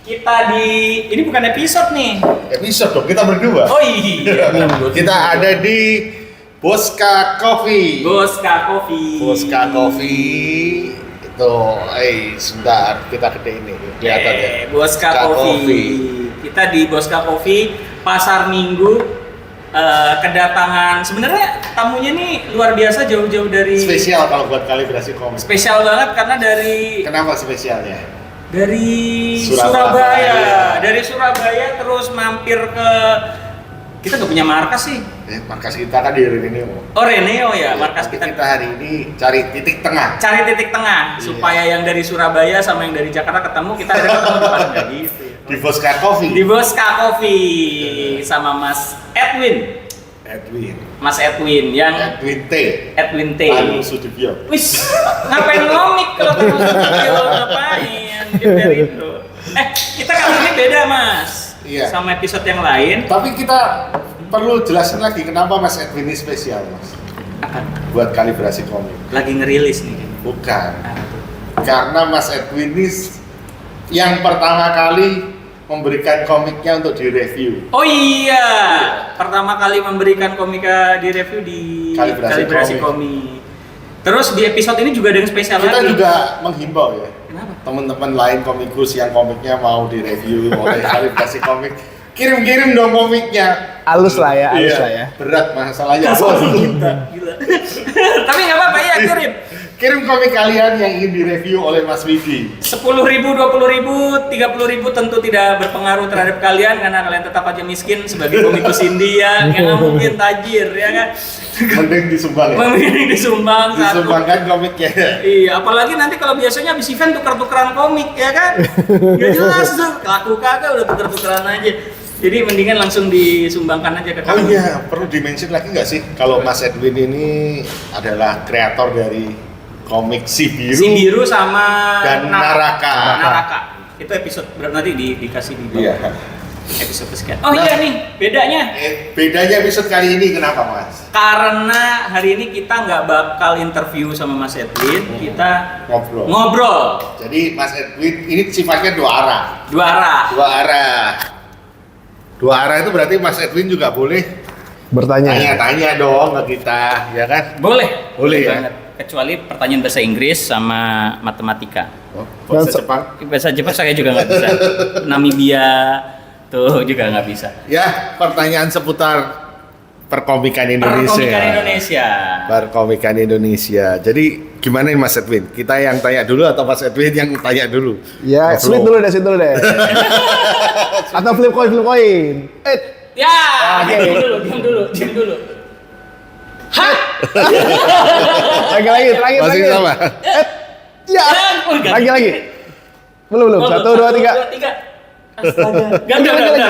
Kita ini bukan episode nih. Episode dong, kita berdua. Oh iya. Kita ada di Boska Coffee. Boska Coffee. Boska Coffee itu, sebentar kita gede ini kelihatan ya. Boska Coffee. Kita di Boska Coffee Pasar Minggu. Kedatangan sebenarnya tamunya nih luar biasa, jauh-jauh dari. Spesial kalau buat kalibrasi komik. Spesial banget karena dari. Kenapa spesialnya? Dari Surabaya. Dari Surabaya terus mampir ke. Kita nggak punya markas sih. Markas kita kan di Reneo. Oh Reneo ya, markas kita. Kita hari ini cari titik tengah. Cari titik tengah supaya yang dari Surabaya sama yang dari Jakarta ketemu, kita ada ketemu di pas nggak gitu. Ya. Di Boska Coffee. Di Boska Coffee sama Mas Edwin. Mas Edwin yang Edwin T. Edwin T. Anu Sudibyo. Wis, ngapain ngomik kalau ketemu Sudibyo, ngapain? Dia dari itu. Kita kali ini beda Mas. Iya. Sama episode yang lain. Tapi kita perlu jelasin lagi kenapa Mas Edwin ini spesial Mas. Apa? Buat kalibrasi komik. Lagi ngerilis nih. Bukan. Karena Mas Edwin ini yang pertama kali memberikan komiknya untuk direview. Oh iya, pertama kali memberikan komika direview di Kalibrasi Komik. Terus di episode ini juga ada yang spesial Kita lagi. juga menghimbau ya. Kenapa? Teman-teman lain komikus yang komiknya mau direview oleh Kalibrasi Komik, kirim-kirim dong komiknya. Halus lah ya, halus lah ya. Berat masalahnya. Gila. Tapi nggak apa-apa ya, kirim. Kirim komik kalian yang ingin direview oleh Mas Widi. 10.000, 20.000, 30.000 tentu tidak berpengaruh terhadap kalian karena kalian tetap aja miskin sebagai komikus indie yang nggak mungkin tajir ya kan. Mending disumbang ya. Mending disumbang satu. Disumbangkan komiknya. Iya, apalagi nanti kalau biasanya habis event tuker-tukeran komik ya kan. Gak jelas tuh, laku kagak udah tuker-tukeran aja. Jadi mendingan langsung disumbangkan aja ke kami. Oh iya, perlu dimention lagi nggak sih kalau Mas Edwin ini adalah kreator dari komik Si Biru sama dan Naraka. Itu episode nanti dikasih di bawah. Iya. Episode kesekian. Oh iya nih, bedanya. Bedanya episode kali ini kenapa Mas? Karena hari ini kita nggak bakal interview sama Mas Edwin, kita ngobrol. Jadi Mas Edwin ini sifatnya dua arah. Dua arah itu berarti Mas Edwin juga boleh bertanya. Tanya-tanya dong ke kita, ya kan? Boleh ya. banget. Kecuali pertanyaan bahasa Inggris sama matematika. Bahasa Jepang? Bahasa Jepang saya juga nggak bisa. Namibia tuh juga nggak bisa. Ya, pertanyaan seputar perkomikan Perkomikan Indonesia. Jadi gimana nih Mas Edwin? Kita yang tanya dulu atau Mas Edwin yang tanya dulu? Ya, sweet dulu deh. Atau flip coin. Ya, diam dulu. Hah? Lagi. Masih sama? Ya. Lagi. Belum. 1, 2, 3. Astaga.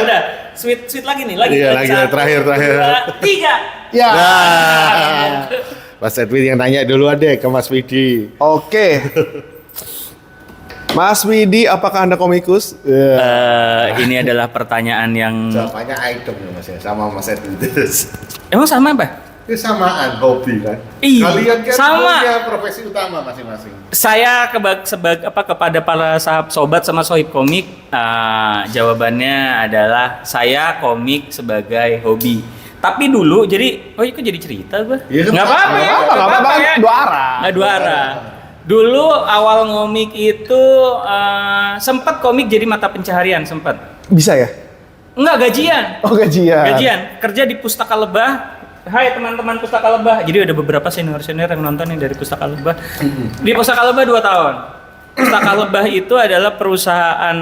Udah. Sweet lagi nih. Iya, lagi. Terakhir. 2, 3. Ya. Nah, Mas Edwin yang tanya dulu deh ke Mas Widi. Oke. Mas Widi, apakah Anda komikus? Ini adalah pertanyaan yang Jawabannya item ya Mas ya, sama Mas Edwin. emang sama apa? Kesamaan hobi kan? Iya, Kalian kan sama. punya profesi utama masing-masing. Saya kepada para sobat sama sohib komik, jawabannya adalah saya komik sebagai hobi. Tapi dulu jadi, itu jadi cerita gue. Iya, Nggak apa-apa ya. Dua arah. Nggak dua arah. Dulu awal ngomik itu sempat komik jadi mata pencaharian sempat. Bisa ya? Enggak, gajian. Oh, gajian. Kerja di Pustaka Lebah. Hai teman-teman Pustaka Lebah. Jadi ada beberapa senior-senior yang nonton nih dari Pustaka Lebah. Di Pustaka Lebah 2 tahun. Pustaka Lebah itu adalah perusahaan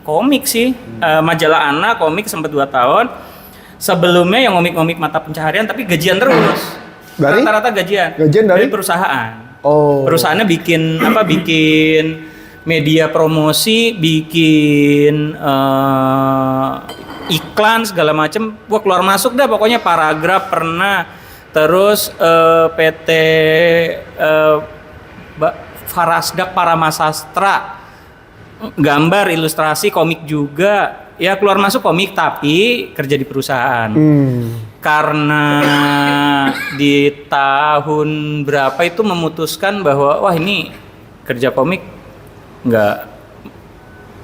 komik sih. Majalah Ana komik sempat 2 tahun. Sebelumnya yang ngomik-ngomik mata pencaharian tapi gajian terus. Dari? Rata-rata gajian. Gajian dari perusahaan. Oh. Perusahaannya bikin media promosi, bikin iklan segala macem. Wah, keluar masuk dah pokoknya. Paragraf pernah. Terus PT Farasdak Paramasastra, gambar, ilustrasi, komik juga. Ya keluar masuk komik tapi kerja di perusahaan. Karena di tahun berapa itu memutuskan bahwa wah ini kerja komik nggak,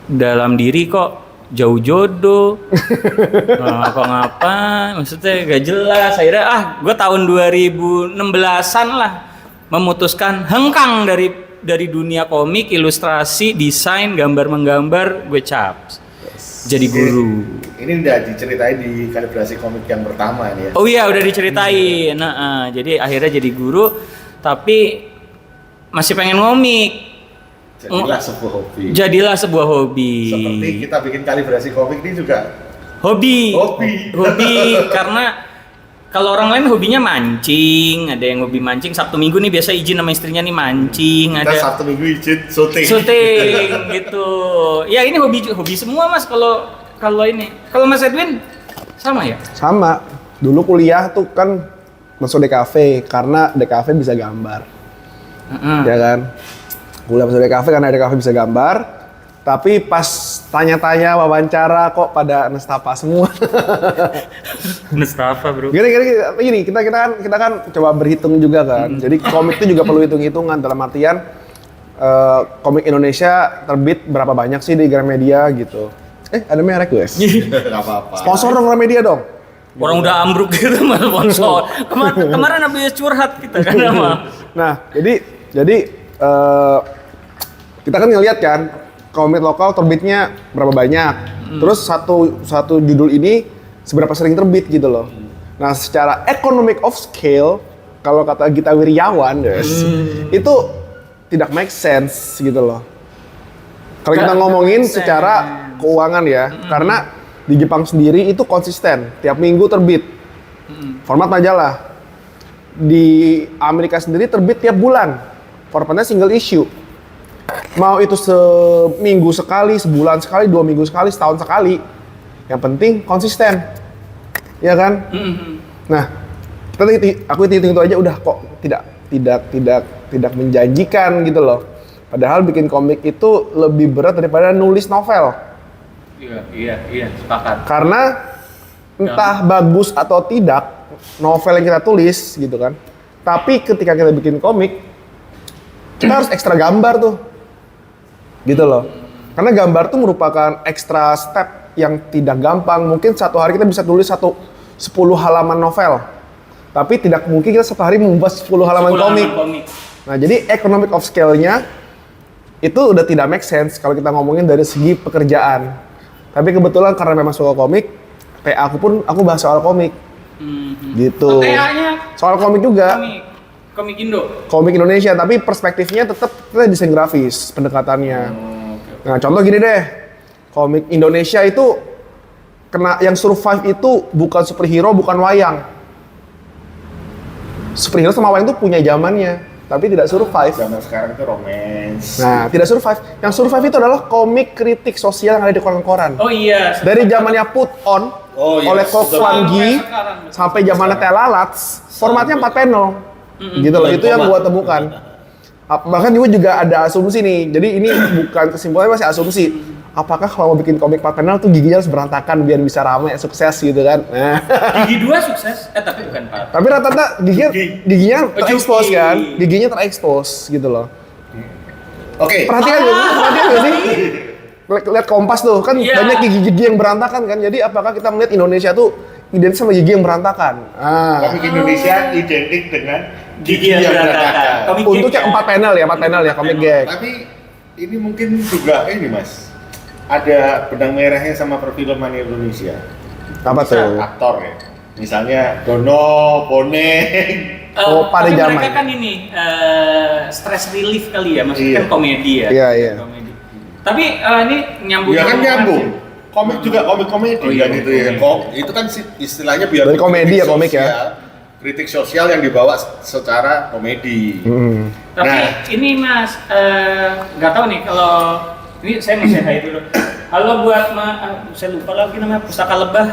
dalam diri kok jauh jodoh, ngapa-ngapa, maksudnya gak jelas. Akhirnya gue tahun 2016an lah memutuskan hengkang dari dunia komik, ilustrasi, desain, gambar menggambar, gue cap jadi guru. Ini udah diceritain di kalibrasi komik yang pertama ini ya. Oh iya udah diceritain. Nah, jadi akhirnya jadi guru, tapi masih pengen ngomik. Jadilah sebuah hobi. Seperti kita bikin kalibrasi komik ini juga Hobi karena kalau orang lain hobinya mancing, ada yang hobi mancing. Sabtu Minggu nih biasa izin sama istrinya nih mancing. Kita Ada Sabtu Minggu izin syuting gitu. Ya ini hobi semua Mas. Kalau ini, kalau Mas Edwin sama ya? Sama. Dulu kuliah tuh kan masuk DKV karena DKV bisa gambar. Ya kan? Kuliah masuk DKV karena DKV bisa gambar. Tapi pas tanya-tanya wawancara kok pada nestapa semua. Nestapa, Bro. Gini, kita kan coba berhitung juga kan. Jadi komik itu juga perlu hitung-hitungan dalam artian komik Indonesia terbit berapa banyak sih di Gramedia gitu. Ada merek guys. Gak apa-apa. Sponsor dong Gramedia dong. Orang udah ambruk gitu mas sponsor. Kemarin habis curhat kita kan sama. Nah, jadi kita kan ngeliat kan komik lokal terbitnya berapa banyak. Terus satu judul ini seberapa sering terbit gitu loh. Nah, secara economic of scale kalau kata Gita Wirjawan guys, itu tidak make sense gitu loh. Kalau kita ngomongin secara keuangan ya, karena di Jepang sendiri itu konsisten, tiap minggu terbit format majalah. Di Amerika sendiri terbit tiap bulan, formatnya single issue. Mau itu seminggu sekali, sebulan sekali, 2 minggu sekali, setahun sekali, yang penting konsisten, ya kan? Nah, aku hitung itu aja udah kok tidak menjanjikan gitu loh. Padahal bikin komik itu lebih berat daripada nulis novel. Iya, sepakat. Karena entah bagus atau tidak novel yang kita tulis gitu kan. Tapi ketika kita bikin komik, kita harus ekstra gambar tuh. Gitu loh. Karena gambar tuh merupakan ekstra step yang tidak gampang. Mungkin satu hari kita bisa tulis 10 halaman novel. Tapi tidak mungkin kita satu hari membuat 10 halaman komik. Nah, jadi economic of scale-nya itu udah tidak make sense kalau kita ngomongin dari segi pekerjaan. Tapi kebetulan karena memang suka komik, TA aku bahas soal komik. Gitu. TA-nya soal komik juga. Komik Indo. Komik Indonesia, tapi perspektifnya tetap kita desain grafis pendekatannya. Okay. Nah, contoh gini deh. Komik Indonesia itu yang survive itu bukan superhero, bukan wayang. Superhero sama wayang itu punya zamannya, tapi tidak survive. Zaman sekarang itu romance. Nah, tidak survive. Yang survive itu adalah komik kritik sosial yang ada di koran-koran. Oh iya. Dari zamannya Put On oleh Kok Kwan Gi sampai zamannya Telalats, formatnya 4 panel. Gitu loh, itu yang gua temukan. Bahkan juga ada asumsi nih. Jadi ini bukan kesimpulannya, masih asumsi. Apakah kalau mau bikin komik 4 panel tuh giginya harus berantakan biar bisa rame, sukses gitu kan? Nah. Gigi 2 sukses? Tapi bukan 4. Tapi rata-rata giginya terekspos kan? Giginya terekspos gitu loh. Oke. Perhatikan gak sih? Lihat Kompas tuh kan banyak gigi-gigi yang berantakan kan. Jadi apakah kita melihat Indonesia tuh identik sama gigi yang berantakan? Komik Indonesia identik dengan gigi yang berantakan. Untuk yang 4 panel ya, komik gag. Tapi ini mungkin juga ini Mas, ada benang merahnya sama perfilman Indonesia. Apa tuh? Aktor ya. Misalnya Dono, Boneng. Pada zaman. Mereka kan ini stress relief kali ya, maksudnya kan komedi ya. Iya. Komedi. Tapi ini nyambung. Ya kan nyambung. Komik juga komik komedi kan itu ya. Itu kan istilahnya biar dari komedi ya komik ya. Kritik sosial yang dibawa secara komedi. Tapi ini Mas, nggak tahu nih kalau ini saya mau say dulu. Halo buat saya lupa lagi namanya Pustaka Lebah,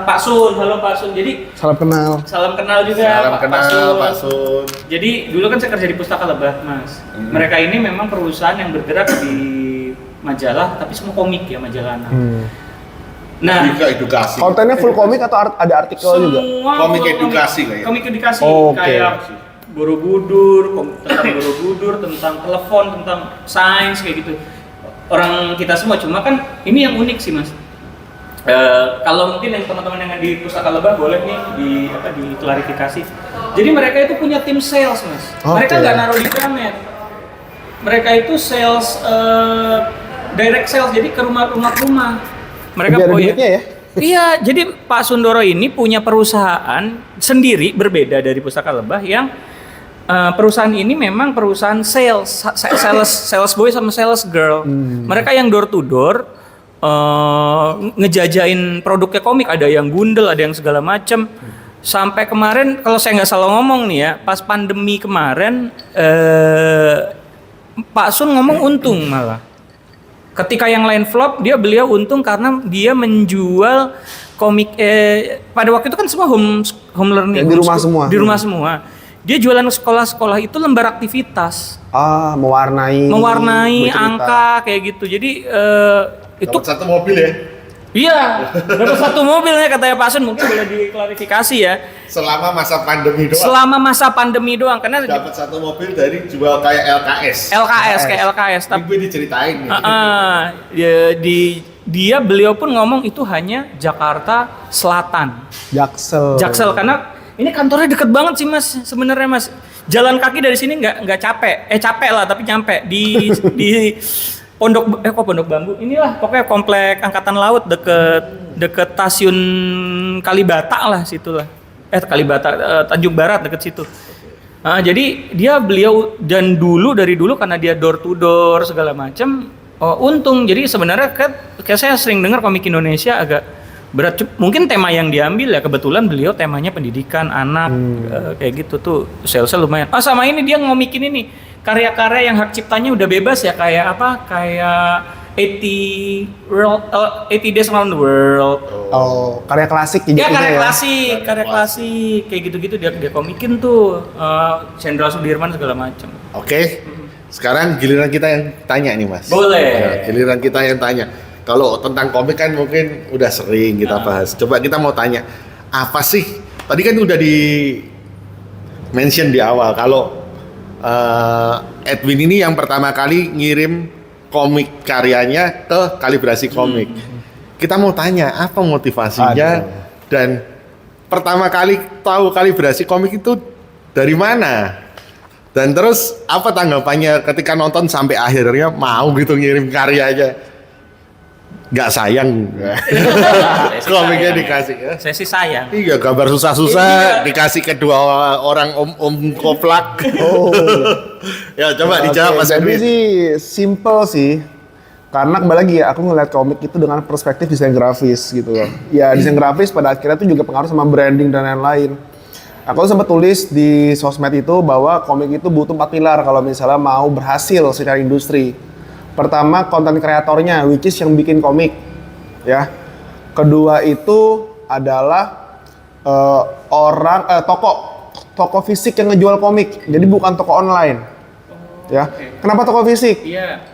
Pak Sun. Halo Pak Sun. Jadi salam kenal juga Pak Sun. Jadi dulu kan saya kerja di Pustaka Lebah, Mas. Mereka ini memang perusahaan yang bergerak di majalah, tapi semua komik ya, majalah anak. Nah, juga edukasi. Kontennya full komik atau ada artikel juga? Komik edukasi kayaknya. Komik edukasi Oke. kayak Borobudur, tentang Borobudur, tentang telepon, tentang sains kayak gitu. orang kita semua. Cuma kan ini yang unik sih mas. Kalau mungkin yang teman-teman yang di Pustaka Lebah boleh nih diklarifikasi. Jadi mereka itu punya tim sales mas. Mereka nggak naruh di Gramet. Mereka itu sales direct sales, jadi ke rumah. Mereka punya. Ya? Iya, jadi Pak Sundoro ini punya perusahaan sendiri berbeda dari Pustaka Lebah yang perusahaan ini memang perusahaan sales boy sama sales girl. Mereka yang door to door. Ngejajain produknya komik, ada yang bundel, ada yang segala macem. Sampai kemarin kalau saya nggak salah ngomong nih ya, pas pandemi kemarin Pak Sun ngomong untung malah. Ketika yang lain flop, beliau untung karena dia menjual komik pada waktu itu kan semua home learning di rumah semua. Di rumah semua. Dia jualan sekolah-sekolah itu lembar aktivitas. Mewarnai angka kayak gitu. Jadi itu dapat satu mobil ya? Iya, dapat satu mobilnya katanya Pak Sun, mungkin boleh diklarifikasi ya. Selama masa pandemi doang? Selama masa pandemi doang, karena dapat satu mobil dari jual kayak LKS. Kayak LKS. Tapi gue diceritain nih. Beliau pun ngomong itu hanya Jakarta Selatan. Jaksel, karena ini kantornya deket banget sih mas, sebenarnya mas. Jalan kaki dari sini nggak capek, capek lah tapi nyampe di Pondok Bambu. Inilah pokoknya komplek angkatan laut deket stasiun Kalibata lah situlah. Kalibata Tanjung Barat deket situ. Jadi beliau dan dari dulu karena dia door to door segala macam, untung. Jadi sebenarnya kayak saya sering dengar komik Indonesia agak berat. Mungkin tema yang diambil ya kebetulan beliau temanya pendidikan anak kayak gitu tuh salesnya lumayan. Sama ini dia ngomikin ini karya-karya yang hak ciptanya udah bebas ya, kayak 80 Days Around the World. Karya klasik gitu ya. Karya klasik kayak gitu-gitu dia komikin tuh. Jenderal Sudirman segala macam. Oke. Sekarang giliran kita yang tanya nih mas. Boleh. Giliran kita yang tanya. Kalau tentang komik kan mungkin udah sering kita bahas. Coba kita mau tanya, apa sih? Tadi kan udah di mention di awal kalau Edwin ini yang pertama kali ngirim komik karyanya ke Kalibrasi Komik. Kita mau tanya apa motivasinya dan pertama kali tahu Kalibrasi Komik itu dari mana? Dan terus apa tanggapannya ketika nonton sampai akhirnya mau gitu ngirim karyanya? Nggak sayang komiknya dikasih ya? Saya sih sayang. Iya, gambar susah-susah dikasih kedua orang om koplak. Ya coba dijawab Mas Edwin. Jadi sih simple sih, karena kembali lagi ya aku ngeliat komik itu dengan perspektif desain grafis gitu loh. Ya desain grafis pada akhirnya itu juga pengaruh sama branding dan lain-lain. Aku sempat tulis di sosmed itu bahwa komik itu butuh 4 pilar kalau misalnya mau berhasil secara industri. Pertama, konten kreatornya, which is yang bikin komik, ya. Kedua itu adalah toko fisik yang ngejual komik, jadi bukan toko online, ya. Kenapa toko fisik?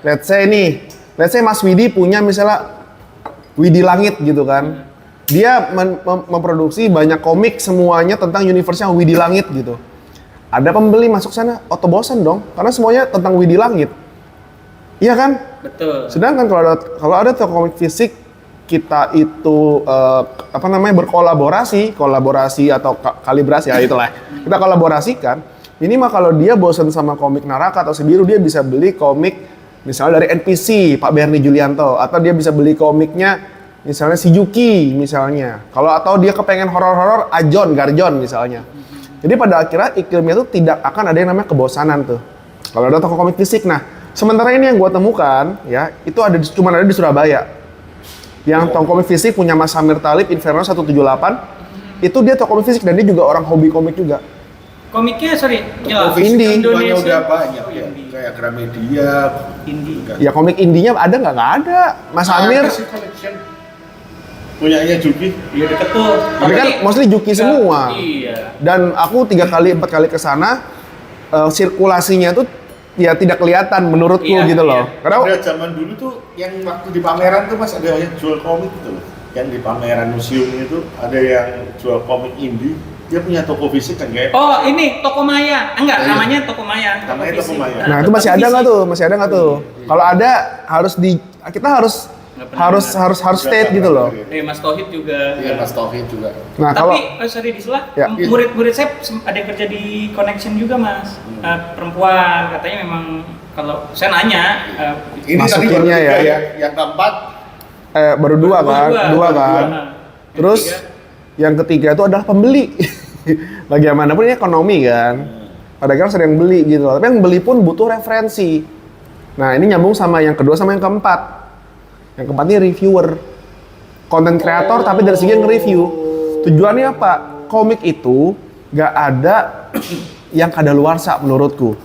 Let's say Mas Widi punya misalnya Widi Langit gitu kan, dia memproduksi banyak komik semuanya tentang universe-nya Widi Langit gitu. Ada pembeli masuk sana, bosan dong, karena semuanya tentang Widi Langit. Iya kan? Betul. Sedangkan kalau ada toko komik fisik, kita itu berkolaborasi atau kalibrasi ya itulah. Kita kolaborasikan. Minimal kalau dia bosan sama komik Naraka atau Sebiru, dia bisa beli komik misalnya dari NPC Pak Berni Julianto, atau dia bisa beli komiknya misalnya si Yuki misalnya. Atau dia kepengen horor-horor Garjon misalnya. Jadi pada akhirnya iklimnya itu tidak akan ada yang namanya kebosanan tuh. Kalau ada toko komik fisik. Nah, sementara ini yang gue temukan, ya, itu cuma ada di Surabaya. Yang toko komik fisik punya Mas Samir Talib, Inferno 178, itu dia toko komik fisik dan dia juga orang hobi komik juga. Komiknya, indie. Indonesia udah banyak ya, kayak Gramedia, indie. Ya komik indinya ada nggak ada. Mas Samir. Punyanya Juki. Iya deket tuh. Tapi kan mostly Juki semua. Iya. Dan aku 4 kali ke sana, sirkulasinya tuh ya tidak kelihatan menurutku gitu loh. Karena zaman dulu tuh yang waktu di pameran tuh Mas ada yang jual komik gitu loh. Yang di pameran museum itu ada yang jual komik indie. Dia punya toko fisik kan kayak. Oh, ini Toko Maya. Enggak, Iya. namanya Toko Maya. Namanya Toko fisik. Maya. Nah, itu masih ada nggak tuh? Masih ada nggak tuh? Kalau ada kita harus Nggak pernah harus state gitu loh. Mas Tauhid juga. Iya, Mas Tauhid juga. Nah, kalau Tapi sorry diselah, Ya. murid-murid saya ada yang kerja di Connection juga Mas. Perempuan katanya memang kalau saya nanya Ini tadi baru Masukinnya tiga ya. ya. Yang keempat baru dua kan, dua kan. Nah, Terus yang ketiga itu adalah pembeli. Bagaimanapun ini ekonomi kan. Pedagang sering beli gitu loh. Tapi yang beli pun butuh referensi. Nah, ini nyambung sama yang kedua sama yang keempat. Yang keempat ini reviewer. Konten kreator tapi dari segi nge-review. Tujuannya apa? Komik itu nggak ada yang kadaluarsa menurutku.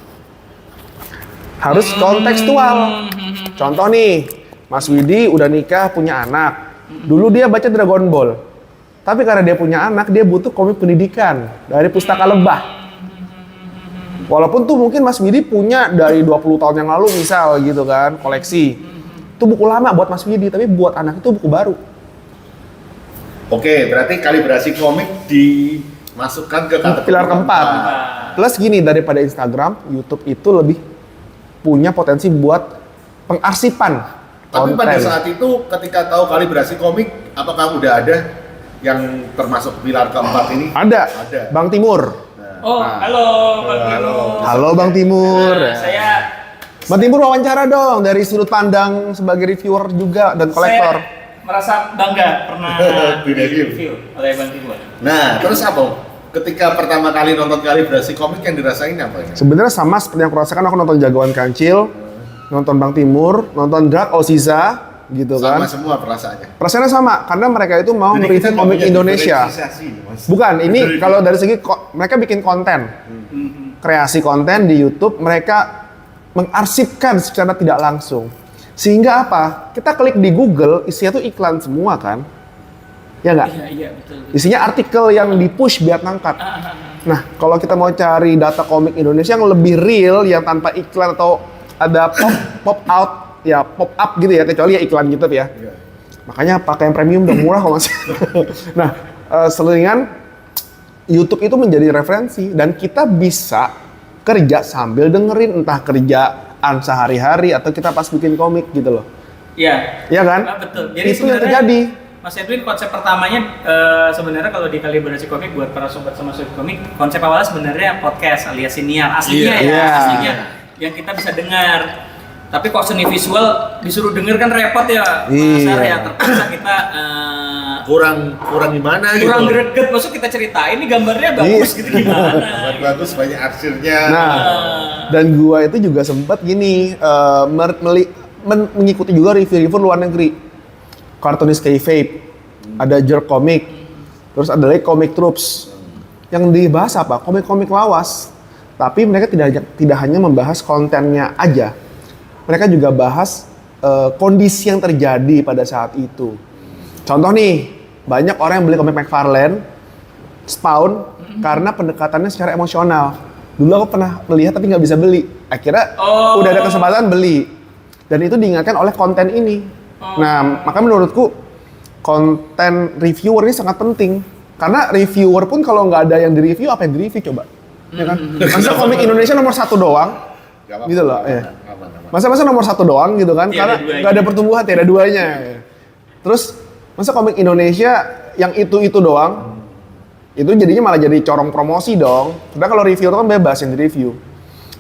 Harus kontekstual. Contoh nih, Mas Widi udah nikah, punya anak. Dulu dia baca Dragon Ball. Tapi karena dia punya anak, dia butuh komik pendidikan dari Pustaka Lebah. Walaupun tuh mungkin Mas Widi punya dari 20 tahun yang lalu misal gitu kan, koleksi. Itu buku lama buat Mas Widi, tapi buat anak itu buku baru. Oke, berarti kalibrasi komik dimasukkan ke kategori Pilar keempat. Plus gini, daripada Instagram, YouTube itu lebih punya potensi buat pengarsipan Tapi konten. pada saat itu ketika tahu kalibrasi komik, apakah udah ada yang termasuk pilar keempat ini? Ada. Bang Timur. Oh, halo Bang Timur. Halo Bang Timur. Nah, saya Bang Timur wawancara dong dari sudut pandang sebagai reviewer juga dan kolektor. Saya merasa bangga pernah di-review oleh Bang Timur. Nah, terus apa? Ketika pertama kali nonton kalibrasi komik yang dirasain apa ya? Sebenarnya sama seperti yang aku rasakan, aku nonton Jagoan Kancil, nonton Bang Timur, nonton Drag Osiza, gitu Sama kan. semua perasaannya. Perasaannya sama, karena mereka itu mau Jadi kita nge-review nggak komik punya Indonesia. diferensiasi, Mas. Bukan, ini kalau dari segi mereka bikin konten, kreasi konten di YouTube, mereka mengarsipkan secara tidak langsung. Sehingga apa? Kita klik di Google, isinya tuh iklan semua kan? Ya nggak? Iya, betul. Isinya artikel yang di-push biar nangkat. Nah, kalau kita mau cari data komik Indonesia yang lebih real, yang tanpa iklan atau ada pop out, ya pop up gitu ya, kecuali ya iklan YouTube ya. Makanya pakai yang premium udah murah kok Mas. Nah, selingan YouTube itu menjadi referensi dan kita bisa kerja sambil dengerin, entah kerjaan sehari-hari atau kita pas bikin komik gitu loh. Iya. Iya kan? Betul. Jadi Itu yang sebenarnya, terjadi. Mas Edwin, konsep pertamanya sebenarnya kalau di kalibrasi komik buat para sobat sama sobat komik, konsep awalnya sebenarnya podcast alias siniar aslinya Iya. aslinya yang kita bisa dengar. Tapi kok seni visual disuruh denger kan repot ya, Mas Iya. Ar, ya terpaksa kita Kurang gimana gitu? kurang greget, maksud kita ceritain ini gambarnya bagus gitu gimana? Bagus, banyak arsirnya. Nah, dan gua itu juga sempat gini mengikuti juga review-review luar negeri. Cartoonist Kayfabe, ada Jerk Comic, terus ada lagi Comic Troops. Yang dibahas apa? Komik-komik lawas. Tapi mereka tidak hanya membahas kontennya aja. Mereka juga bahas kondisi yang terjadi pada saat itu. Contoh nih, banyak orang yang beli komik McFarlane, Spawn, karena pendekatannya secara emosional. Dulu aku pernah melihat tapi nggak bisa beli. Akhirnya udah ada kesempatan beli. Dan itu diingatkan oleh konten ini. Nah, maka menurutku konten reviewer ini sangat penting. Karena reviewer pun kalau nggak ada yang di-review, apa yang di-review coba? Ya kan? Masa komik Indonesia nomor 1 doang? Gak apa-apa, Gitu loh, aman, ya. aman. Masa nomor 1 doang gitu kan? Tiada Karena duanya. nggak ada pertumbuhan, tiada duanya. Terus, masa komik Indonesia yang itu doang? Itu jadinya malah jadi corong promosi dong. Padahal kalau reviewer kan bebas yang di-review.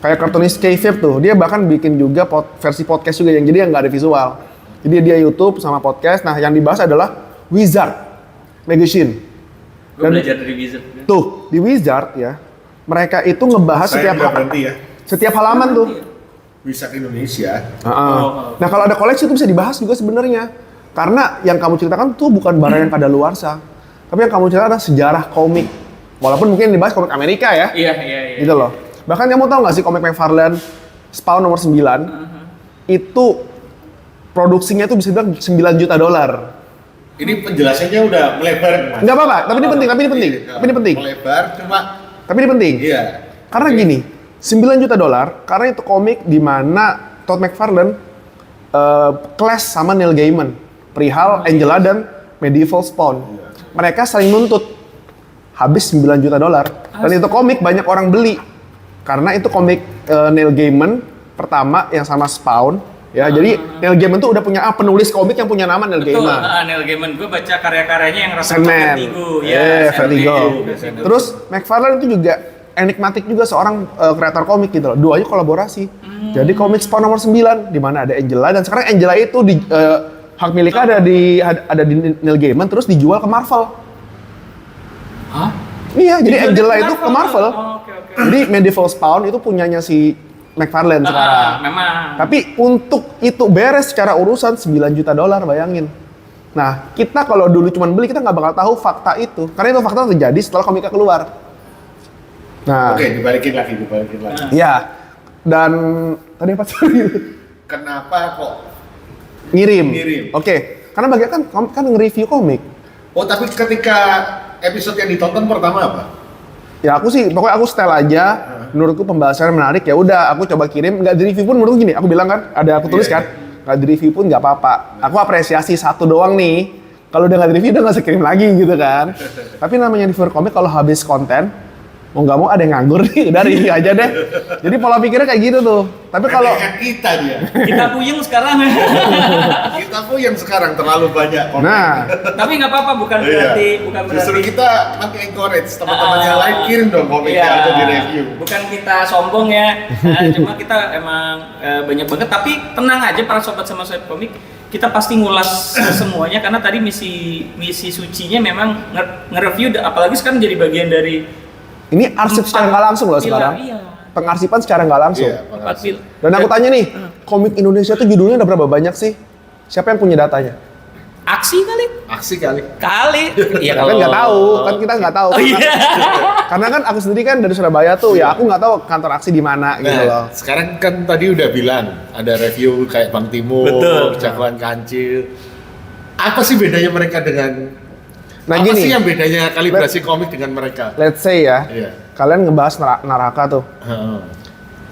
Kayak Cartoonist Kayfabe tuh, dia bahkan bikin juga versi podcast juga yang jadi yang nggak ada visual. Jadi dia YouTube sama podcast. Nah, yang dibahas adalah Wizard Magazine. Gue belajar dari Wizard. Tuh, di Wizard ya, mereka itu ngebahas Saya nggak berhenti ya. setiap halaman tuh. Wizard Indonesia. Nah, kalau ada koleksi itu bisa dibahas juga sebenarnya. Karena yang kamu ceritakan tuh bukan barang yang kadaluarsa. Tapi yang kamu ceritakan adalah sejarah komik. Walaupun mungkin dibahas komik Amerika ya. Iya. Gitu loh. Bahkan kamu tahu nggak sih komik McFarlane Spawn nomor 9 itu produksinya tuh bisa bilang $9 juta. Ini penjelasannya udah melebar, Mas. Nggak apa-apa, tapi ini penting. Melebar, cuma Tapi ini penting. iya. Karena gini, $9 juta karena itu komik di mana Todd McFarlane clash sama Neil Gaiman perihal Angela dan Medieval Spawn. Mereka saling nuntut. habis $9 juta. Dan itu komik banyak orang beli. Karena itu komik Neil Gaiman pertama yang sama Spawn. Ya, jadi Neil Gaiman tuh udah punya penulis komik yang punya nama Neil Betul, Gaiman. Neil Gaiman, gue baca karya-karyanya yang rasa Sandman. Vertigo. Vertigo. Vertigo. Terus McFarlane itu juga enigmatik juga seorang kreator komik gitu loh. Duanya kolaborasi. Jadi komik Spawn nomor 9 di mana ada Angela dan sekarang Angela itu di hak miliknya ada di Neil Gaiman terus dijual ke Marvel. Hah? Iya, jadi Dijual Angela ke itu ke Marvel. Oh, oke. Jadi Medieval Spawn itu punyanya si McFarlane sekarang. Memang. Tapi untuk itu beres secara urusan $9 juta, bayangin. Nah, kita kalau dulu cuma beli, kita nggak bakal tahu fakta itu. Karena itu fakta terjadi setelah komiknya keluar. Nah, Oke, dibalikin lagi. iya. Dan tadi apa sih? Kenapa kok? Ngirim. Ngirim. Oke, karena bagian kan nge-review komik. Oh, tapi ketika episode yang ditonton pertama apa? Ya aku sih, pokoknya aku setel aja. Menurutku pembahasannya menarik, ya udah aku coba kirim. Nggak di-review pun menurutku gini, aku bilang kan, ada aku tulis kan, nggak di-review pun nggak apa-apa. Aku apresiasi satu doang nih. Kalau udah nggak di-review, udah nggak usah kirim lagi gitu kan. Tapi namanya reviewer komik kalau habis konten, mau nggak mau ada yang nganggur nih, udah review aja deh. Jadi pola pikirnya kayak gitu tuh. Tapi kalau Kayak kita dia. Kita puyeng sekarang. Kita pun yang sekarang terlalu banyak komen. nah, Tapi nggak apa-apa, bukan Iya. berarti. Justru kita encourage teman-teman yang lain kirim dong komiknya Iya. atau di review. Bukan kita sombong ya. Cuma kita emang banyak banget. Tapi tenang aja para sobat sama sobat komik. Kita pasti ngulas semuanya karena tadi misi sucinya memang nge-review, apalagi sekarang jadi bagian dari ini arsip secara nggak langsung loh pilar, sekarang. Iya. Pengarsipan secara nggak langsung. Iya, Empat makasih. pil- Dan aku tanya nih, komik Indonesia tuh judulnya udah berapa banyak sih? Siapa yang punya datanya? Aksi kali? Aksi kali. Iya Kan nggak tahu, kan kita nggak tahu. Oh iya. Karena kan aku sendiri kan dari Surabaya tuh, ya aku nggak tahu kantor aksi di mana gitu loh. Sekarang kan tadi udah bilang ada review kayak Bang Timur, Betul. Jagoan Kancil. Apa sih bedanya mereka dengan Nah apa gini, sih yang bedanya kalibrasi komik dengan mereka? let's say ya, Iya. kalian ngebahas Naraka tuh, Heeh.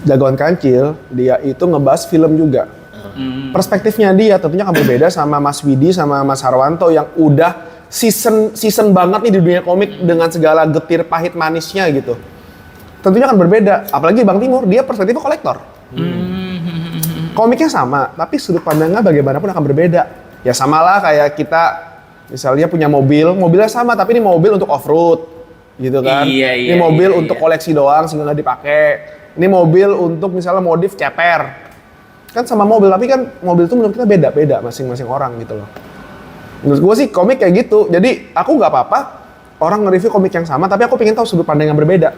Jagoan Kancil, dia itu ngebahas film juga. Perspektifnya dia tentunya akan berbeda sama Mas Widi sama Mas Harwanto yang udah season banget nih di dunia komik dengan segala getir pahit manisnya gitu. Tentunya akan berbeda, apalagi Bang Timur, dia perspektifnya kolektor. Komiknya sama, tapi sudut pandangnya bagaimanapun akan berbeda. Ya samalah kayak kita misalnya punya mobilnya sama, tapi ini mobil untuk off-road, gitu kan. Iya, Ini mobil iya, untuk iya. koleksi doang sehingga nggak dipakai. Ini mobil untuk misalnya modif ceper. Kan sama mobil, tapi kan mobil itu menurut kita beda-beda masing-masing orang gitu loh. Menurut gue sih komik kayak gitu. Jadi aku nggak apa-apa orang nge-review komik yang sama, tapi aku pengen tahu sudut pandang yang berbeda.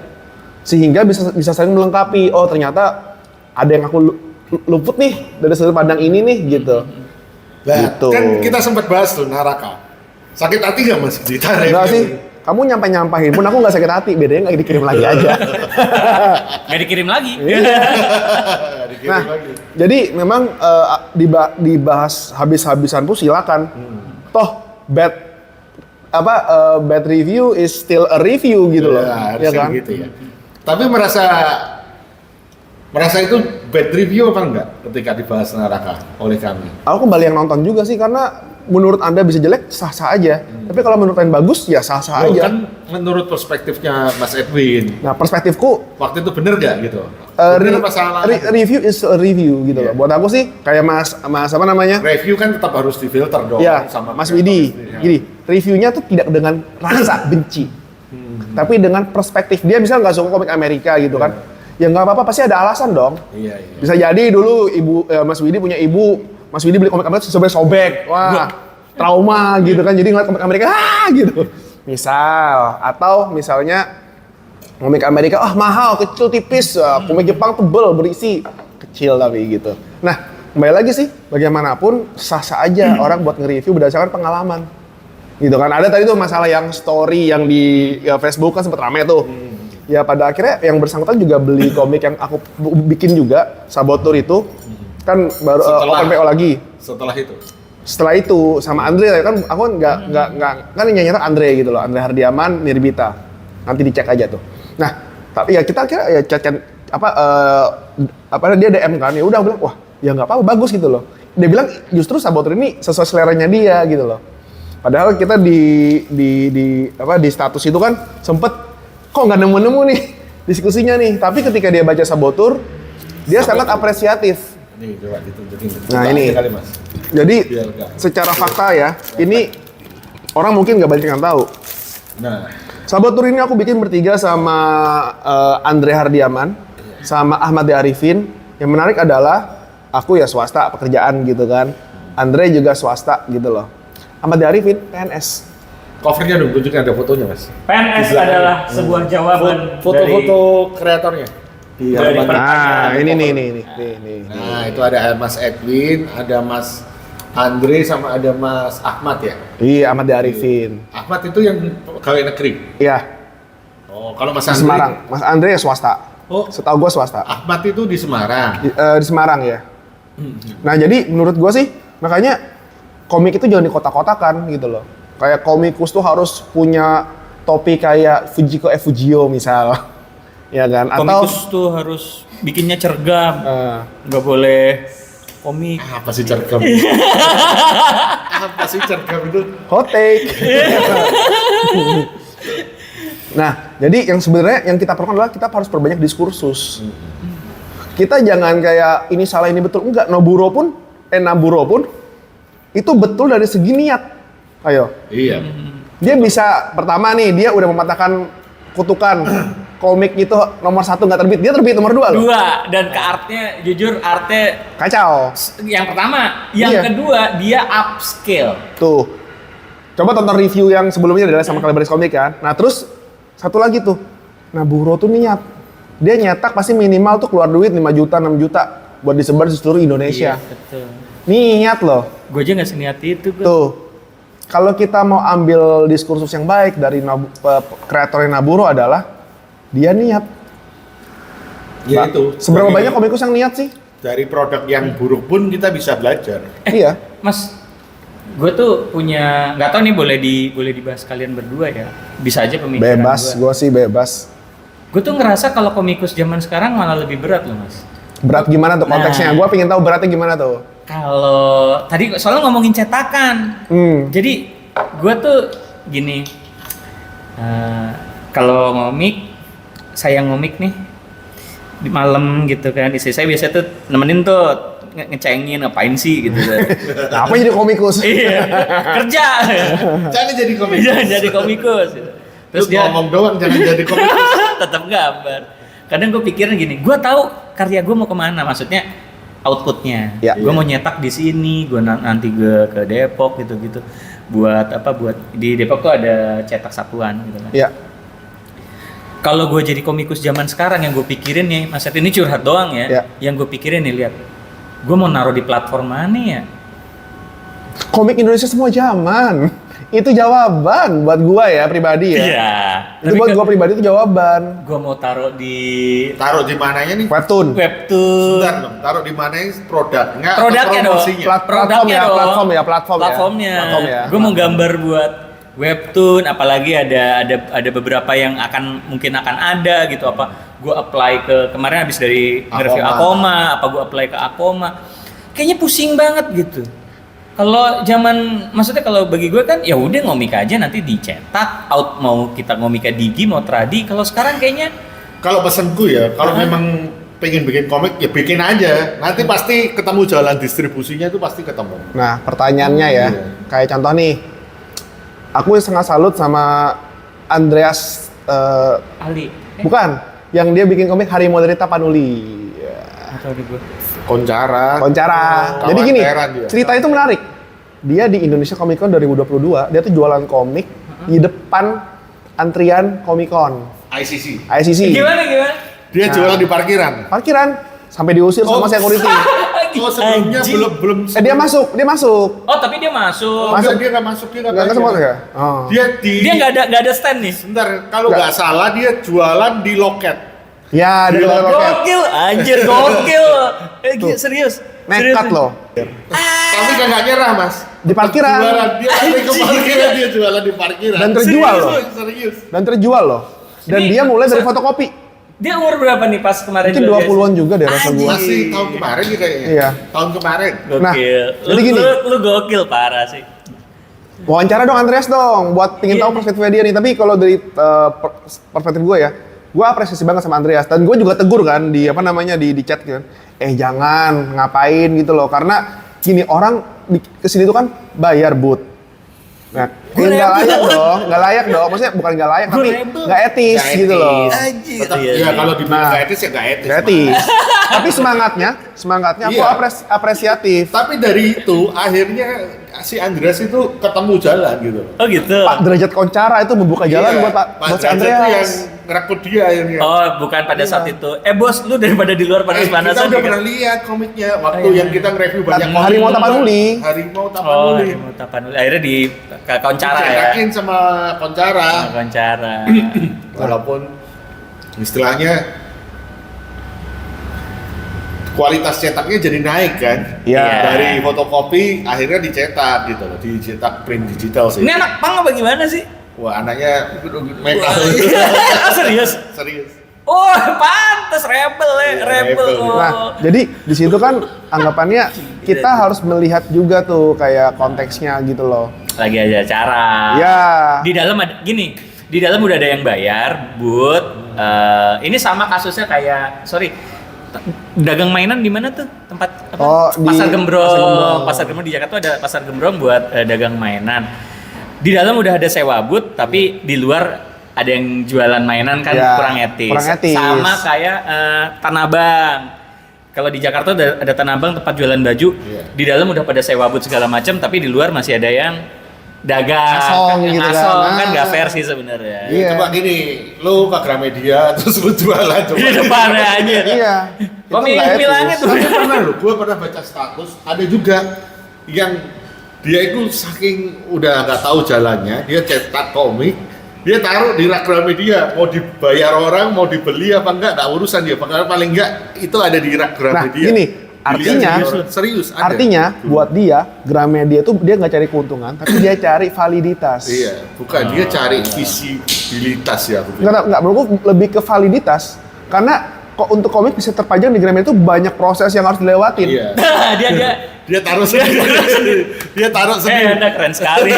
Sehingga bisa saling melengkapi. Oh ternyata ada yang aku luput nih dari sudut pandang ini nih gitu. Nah, Gitu. kan kita sempat bahas tuh Naraka. Sakit hati nggak Mas ditarik? Enggak sih, kamu nyampahin pun aku nggak sakit hati, bedanya nggak dikirim lagi aja. Nggak dikirim lagi. Dikirim Nah, lagi. jadi memang dibahas habis-habisan pun silakan. Toh bad review is still a review gitu loh, Ya, ya harusnya kan? gitu ya. Tapi merasa itu bad review apa enggak ketika dibahas Naraka oleh kami? Aku kembali yang nonton juga sih karena menurut Anda bisa jelek sah-sah aja. Tapi kalau menurut Anda bagus ya sah-sah Loh, aja. kan menurut perspektifnya Mas Edwin, Nah, perspektifku waktu itu bener nggak gitu? re- Bener apa salah? review is a review gitu loh. Iya. Buat aku sih kayak Mas apa namanya? Review kan tetap harus difilter dong Ya, sama Mas kreator Widi. sendiri, ya. Gini, reviewnya tuh tidak dengan rasa benci. Tapi dengan perspektif dia misalnya nggak suka komik Amerika gitu kan. Ya nggak apa-apa, pasti ada alasan dong. Iya, iya. Bisa jadi dulu Mas Widi punya ibu, Mas Widi beli komik Amerika sobek-sobek. Wah, trauma gitu kan. Jadi ngeliat komik Amerika, gitu. Misal, atau misalnya komik Amerika, mahal, kecil, tipis. Komik Jepang tebel, berisi. Kecil tapi gitu. Nah, kembali lagi sih, bagaimanapun sah-sah aja orang buat nge-review berdasarkan pengalaman. Gitu kan. Ada tadi tuh masalah yang story yang di Facebook kan sempat rame tuh. Ya pada akhirnya yang bersangkutan juga beli komik yang aku bikin juga, Sabotur itu. Kan baru open PO lagi. Setelah itu sama Andre kan aku nggak kan yang nyata Andre gitu loh, Andre Hardiaman, Nirbita. Nanti dicek aja tuh. Nah, tapi ya kita kira ya chat dia DM kan, ya udah bilang wah ya nggak apa-apa bagus gitu loh. Dia bilang justru Sabotur ini sesuai seleranya dia gitu loh. Padahal kita di status itu kan sempet kok nggak nemu-nemu nih diskusinya nih. Tapi ketika dia baca Sabotur, dia sangat apresiatif. Nih coba ditunjukin. Nah, ini. Kali, Mas. Jadi Biar nggak- secara fakta ya, ini orang mungkin nggak banyak yang tahu. Nah, Sabotur ini aku bikin bertiga sama Andre Hardiaman, sama Ahmad Arifin. Yang menarik adalah aku ya swasta pekerjaan gitu kan. Andre juga swasta gitu loh. Ahmad Arifin PNS. covernya dong, tunjukin ada fotonya, Mas. PNS Di belakang. adalah sebuah jawaban Foto-foto kreatornya. dari Halaman. pertanyaan. Nah, ini. Nah, itu ada Mas Edwin, ada Mas Andre, sama ada Mas Ahmad ya. Iya, Ahmad Arifin. Ahmad itu yang pegawai negeri. Iya, Oh, kalau Mas di Andre. Semarang. Mas Andre ya swasta. Oh, Setahu gua swasta. Ahmad itu di Semarang. Di Semarang ya. Nah, jadi menurut gua sih makanya komik itu jangan dikotak-kotakan gitu loh. Kayak komikus tuh harus punya topi kayak Fujiko Fujio misal. Ya kan? Atau Komikus tuh harus bikinnya cergam, nggak boleh komik. Apa sih cergam? Apa sih cergam itu? hot take. Nah, jadi yang sebenarnya yang kita perlukan adalah kita harus perbanyak diskursus. Kita jangan kayak ini salah ini betul, enggak. Naburo pun itu betul dari segi niat. Ayo. Iya. Dia bisa pertama nih, dia udah mematahkan kutukan komik itu nomor 1 nggak terbit, dia terbit nomor 2 loh. 2, dan ke artnya jujur artnya Kacau. yang pertama, yang Iya. kedua dia upscale. Tuh. Coba tonton review yang sebelumnya adalah sama Kaliberis Komik kan. Nah, terus satu lagi tuh. Nah, Buro tuh niat. Dia nyetak pasti minimal tuh keluar duit 5 juta, 6 juta buat disebar di seluruh Indonesia. Iya, betul. Niat loh. Gue aja nggak seniat itu gue. Tuh. Kalau kita mau ambil diskursus yang baik dari kreatornya Naburo adalah dia niat. Ya itu. Seberapa Dari- banyak komikus yang niat sih? Dari produk yang buruk pun kita bisa belajar. Iya. Mas, gue tuh punya, nggak tahu nih boleh dibahas kalian berdua ya. Bisa aja pemikiran Bebas, gue sih bebas. Gue tuh ngerasa kalau komikus zaman sekarang malah lebih berat loh mas. Berat gimana tuh konteksnya? Nah. Gue pengen tahu beratnya gimana tuh. Kalau tadi soalnya ngomongin cetakan, jadi gue tuh gini, kalau ngomik, saya ngomik nih di malam gitu kan, istri saya biasa tuh nemenin tuh ngecengin ngapain sih gitu kan. Nah, apa jadi komikus? Iya, kerja. Jangan jadi komik. Jangan jadi komikus. Terus dia ngomong doang, jangan jadi komik. tetap gambar. Kadang gue pikirin gini, gue tahu karya gue mau kemana, maksudnya outputnya. Ya. Gue mau nyetak di sini, gue nanti gue ke Depok gitu-gitu. Buat apa? Buat di Depok tuh ada cetak satuan gitu kan. Iya. Kalau gue jadi komikus zaman sekarang yang gue pikirin nih, Mas Ed, ini curhat doang ya. Ya. Yang gue pikirin nih, lihat, gue mau naruh di platform mana ya? Komik Indonesia semua zaman. Itu jawaban buat gua ya pribadi ya. Iya. Itu buat gua pribadi itu jawaban. Gue mau taruh di Taruh di mananya nih? Webtoon. webtoon. Bentar dong, taruh di mananya produknya atau Produknya dong. promosinya? Platform ya, platform ya. Platformnya. Platform ya. Gue mau gambar buat webtoon, apalagi ada beberapa yang mungkin akan ada gitu, apa gue apply ke kemarin habis dari nge-review Akoma, apa gue apply ke Akoma, kayaknya pusing banget gitu. Kalau maksudnya kalau bagi gue kan ya udah ngomik aja nanti dicetak out, mau kita ngomik ke Digi mau Tradi. Kalau sekarang kayaknya Kalau pesenku ya, kalau memang pengen bikin komik ya bikin aja. Nanti pasti ketemu jalan distribusinya itu pasti ketemu. Nah, pertanyaannya ya, Iya. kayak contoh nih. Aku sangat salut sama Andreas Ali bukan, yang dia bikin komik Harimau Derita Panuli. atau di gue Koncara. Koncara. Kawan Jadi gini, Teran dia. cerita itu menarik. Dia di Indonesia Comic Con 2022, dia tuh jualan komik di depan antrian Comic Con ICC. ICC. gimana Dia Nah. jualan di parkiran. Parkiran sampai diusir sama Oh. security. Oh sebelumnya Anjing. belum. Dia masuk. Oh tapi dia masuk. Masuk. Dia nggak masuk, dia nggak Enggak bayar. sempat ya? Oh. Dia Dia nggak ada stand nih. Sebentar, kalau nggak salah dia jualan di loket. Ya, dia Gila. udah loket. Gokil, anjir gokil. Serius. Nekat loh. Tapi nggak nyerah mas. Di parkiran. Jualan dia sampai ke parkiran, dia jualan di parkiran. Dan terjual loh. Serius. Dan terjual loh. Dan Ini dia mulai dari fotokopi. Dia umur berapa nih pas kemarin? Mungkin jual 20-an juga deh rasa gua. Masih tahun kemarin sih kayaknya. Iya. Tahun kemarin. Gokil. Nah, lu, jadi gini. Lu gokil parah sih. Wawancara dong Andreas dong, buat pingin Iya tahu nih. perspektifnya dia nih. Tapi kalau dari perspektif gue ya, gue apresiasi banget sama Andreas. Dan gue juga tegur kan di di chat gitu kan. Jangan ngapain gitu loh, karena gini orang kesini tuh kan bayar but. Nah, Gua nggak layak rebel. dong, nggak layak dong. Maksudnya bukan nggak layak, Gua tapi rebel. nggak etis Nggak gitu loh. etis. Tetap, Iya, ya iya. kalau dibilang Nah. nggak etis ya nggak etis. Nggak etis. Tapi semangatnya aku Iya. apresiatif. Tapi dari itu akhirnya si Andreas itu ketemu jalan gitu. Oh gitu. Pak derajat koncara itu membuka jalan buat buat si Derajat tuh yang Andreas. ngerekrut dia akhirnya. Oh, bukan pada saat itu. Bos, lu daripada di luar kita panas-panasan. udah juga. pernah lihat komiknya waktu Oh, iya. yang kita nge-review banyak Harimau komik. Tapanuli. Harimau Oh, Tapanuli. Harimau Tapanuli. Akhirnya di Koncara ya. Dicetakin sama Koncara. Koncara. Walaupun istilahnya kualitas cetaknya jadi naik kan. Iya. Dari fotokopi akhirnya dicetak gitu loh, dicetak print digital sih. Ini anak pang apa gimana sih? Wah, anaknya metal. Serius? Serius. Oh, pantes rebel ya, Iya, rebel. rebel. Oh. Nah, jadi di situ kan anggapannya kita harus melihat juga tuh kayak konteksnya gitu loh. Lagi ada acara. Ya. Di dalam ada gini, di dalam udah ada yang bayar, but ini sama kasusnya kayak dagang mainan di mana tuh tempat apa? Oh, di Pasar Gembrong. Pasar Gembrong. Pasar Gembrong di Jakarta ada Pasar Gembrong buat dagang mainan. Di dalam udah ada sewa booth, tapi di luar ada yang jualan mainan kan Ya, kurang etis. kurang etis. Sama kayak Tanah Abang. Kalau di Jakarta ada Tanah Abang tempat jualan baju, Iya. di dalam udah pada sewa booth segala macam, tapi di luar masih ada yang dagang, Asong yang gitu kan. asong, kan Nah. nggak fair sih sebenarnya. Iya. Coba gini, lu ke Gramedia terus lu jualan coba. Di depannya aja. Iya. Kok Itu nggak etis. bilangnya tuh? Tapi pernah loh, gue pernah baca status, ada juga yang dia itu saking udah nggak tahu jalannya, dia cetak komik, dia taruh di rak Gramedia, mau dibayar orang, mau dibeli apa enggak, nggak urusan dia, paling enggak itu ada di rak Gramedia. gini, Dilihat artinya- serius, serius ada. Artinya buat dia Gramedia tuh dia nggak cari keuntungan, tapi dia cari validitas. Iya, bukan dia cari visibilitas ya. aku pikir. Nggak menurutku lebih ke validitas. Karena kok untuk komik bisa terpajang di Gramedia itu banyak proses yang harus dilewatin. Iya. dia Dia taruh sendiri. Dia taruh sendiri. Anda keren sekali.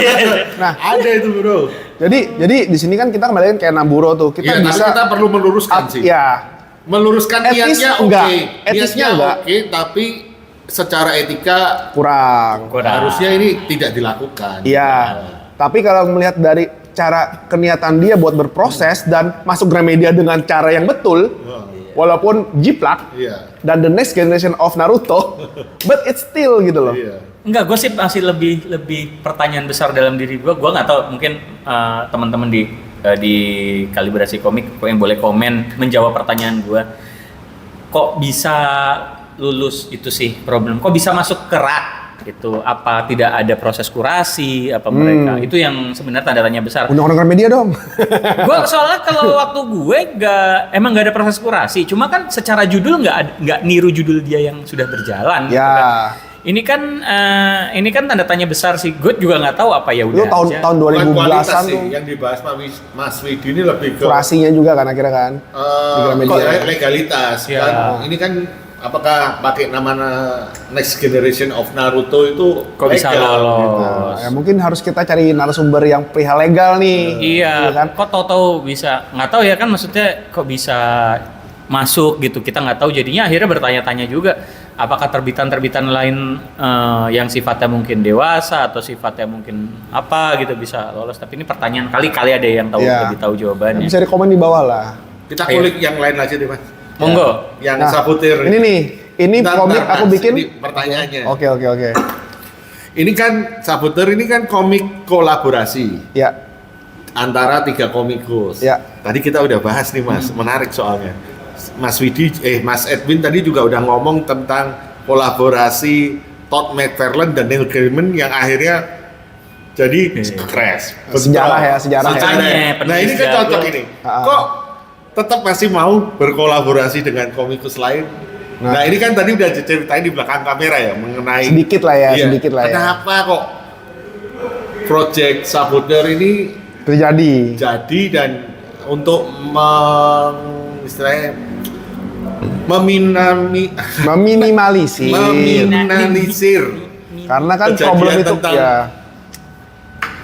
Nah, Ada itu bro. jadi di sini kan kita kembaliin kayak Namburo tuh. Kita Iya, tapi bisa kita perlu meluruskan sih. Ya, Meluruskan Etis niatnya enggak. oke. Etisnya Niatnya enggak. oke, tapi secara etika kurang. harusnya ini tidak dilakukan. Iya. Tapi kalau melihat dari cara keniatan dia buat berproses dan masuk Gramedia dengan cara yang betul, walaupun jiplak Iya. dan the next generation of Naruto, but it's still gitu loh. Iya. Enggak, gue sih masih lebih pertanyaan besar dalam diri gue. Gue nggak tahu, mungkin teman-teman di Kalibrasi Komik yang boleh komen menjawab pertanyaan gue. Kok bisa lulus itu sih problem? Kok bisa masuk ke rak? Itu apa tidak ada proses kurasi? Apa mereka? Itu yang sebenarnya tanda tanya besar. Undang-undang Gramedia dong. Gue soalnya kalau waktu gue emang nggak ada proses kurasi. Cuma kan secara judul nggak niru judul dia yang sudah berjalan. gitu Ya. kan. Ini kan tanda tanya besar sih. Gue juga nggak tahu apa ya Itu udah. aja. tahun Bukan 2010-an kualitas sih, tuh. yang dibahas Mas Widi ini lebih ke Kurasinya juga kan akhirnya kan. di Gramedia. legalitas Ya. kan. Ini kan apakah pakai nama Next Generation of Naruto itu Kok bisa legal, lolos? gitu. Nah, ya mungkin harus kita cari narasumber yang perihal legal nih. Iya, kan? kok tahu bisa nggak tahu ya kan, maksudnya kok bisa masuk gitu, kita nggak tahu, jadinya akhirnya bertanya-tanya juga apakah terbitan-terbitan lain yang sifatnya mungkin dewasa atau sifatnya mungkin apa gitu bisa lolos, tapi ini pertanyaan kali ada yang tahu Iya. lebih tahu jawabannya. Bisa rekomen di bawah lah. Kita kulik yang lain aja deh Mas. Monggo. Yang Nah, Saputir. Ini nih, ini komik aku Mas. bikin. Ini pertanyaannya. Oke. Ini kan Saputir ini kan komik kolaborasi Ya, antara 3 komikus. Ya. Tadi kita udah bahas nih Mas, menarik soalnya. Mas Edwin tadi juga udah ngomong tentang kolaborasi Todd McFarlane dan Neil Gaiman yang akhirnya jadi crash. Sejarah ya, sejarah ya. Makanya, Nah ini kan penulis cocok jago. ini. Ah. Kok tetap masih mau berkolaborasi dengan komikus lain? Nah ini kan tadi udah ceritain di belakang kamera ya mengenai Sedikit lah ya, Iya. sedikit lah ya. Kenapa kok project Saputir ini Terjadi. jadi dan untuk istilahnya Meminimalisir. meminimalisir Karena kan kejadian problem itu tentang ya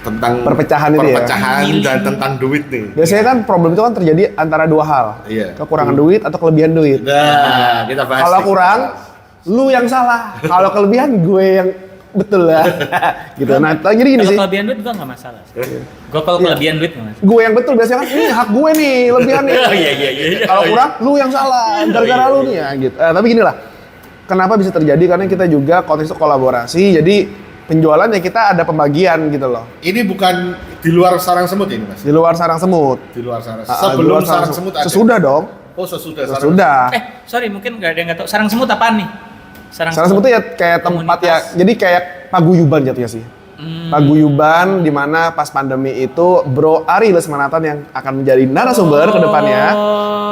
tentang Perpecahan itu ya? perpecahan dan tentang duit nih. Biasanya kan problem itu kan terjadi antara dua hal. Iya. Kekurangan duit atau kelebihan duit. Nah, kita bahas. Kalau nih. kurang, lu yang salah. Kalau kelebihan, gue yang betul ya. Gitu. Nah, jadi gini Kalau sih. kelebihan duit gua nggak masalah. Gua kalau kelebihan duit nggak masalah. Gue yang betul biasanya kan ini hak gue nih, lebihan nih. Iya. Kalau kurang, lu yang salah. Gara-gara lu nih ya gitu. Tapi gini lah. Kenapa bisa terjadi? Karena kita juga konteksnya kolaborasi. Jadi penjualannya kita ada pembagian gitu loh. Ini bukan di luar sarang semut ini, Mas. Di luar sarang semut. Di luar sarang. Di Sebelum luar sarang semut ada. Sesudah dong. Oh, sesudah. Sesudah. Sorry, mungkin nggak ada yang nggak tahu. Sarang semut apaan nih? Sarang semut itu ya kayak tempat ya, Komunitas. jadi kayak paguyuban jatuhnya sih. Paguyuban di mana pas pandemi itu Bro Ari Lesmanatan yang akan menjadi narasumber ke depannya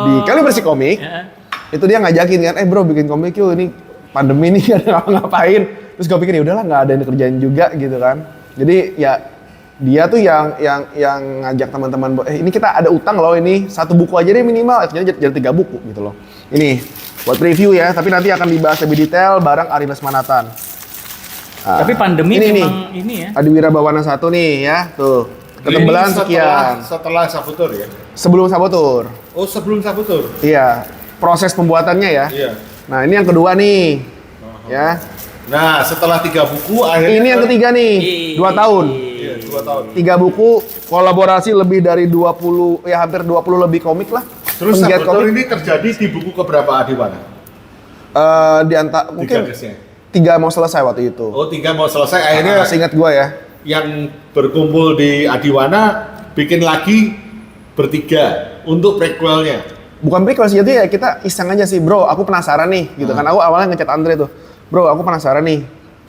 di Kalibrasi Komik. Ya. Itu dia ngajakin kan, bro bikin komik yuk, ini pandemi nih gak ada ngapa-ngapain. Terus gue pikir ya udahlah nggak ada yang dikerjain juga gitu kan. Jadi ya dia tuh yang ngajak teman-teman, ini kita ada utang loh, ini 1 buku aja deh minimal, jadi 3 buku gitu loh. Ini buat preview ya, tapi nanti akan dibahas lebih detail bareng Ari Lesmanatan. Nah, Tapi pandemi ini memang ini ya. Adi Wirabawana 1 nih ya, tuh. Ketebalan sekian. Setelah Sabutur ya. Sebelum Sabotur. Oh, sebelum Sabutur. Iya, proses pembuatannya ya. Iya. Nah, ini yang kedua nih. Ya. Nah, setelah 3 buku akhirnya Ini yang ketiga nih, 2 tahun. Iya, 2 tahun. 3 buku, kolaborasi lebih dari 20, ya hampir 20 lebih komik lah. Terus Penggiat Sabutur komik. ini terjadi di buku keberapa Adiwana? Di antara mungkin biasanya. 3 mau selesai waktu itu. Oh, 3 mau selesai akhirnya Seingat gua ya. yang berkumpul di Adiwana bikin lagi bertiga untuk prequelnya. Bukan prequel sih, jadi ya kita iseng aja sih, bro. Aku penasaran nih, gitu kan. Aku awalnya ngechat Andre tuh, bro. Aku penasaran nih.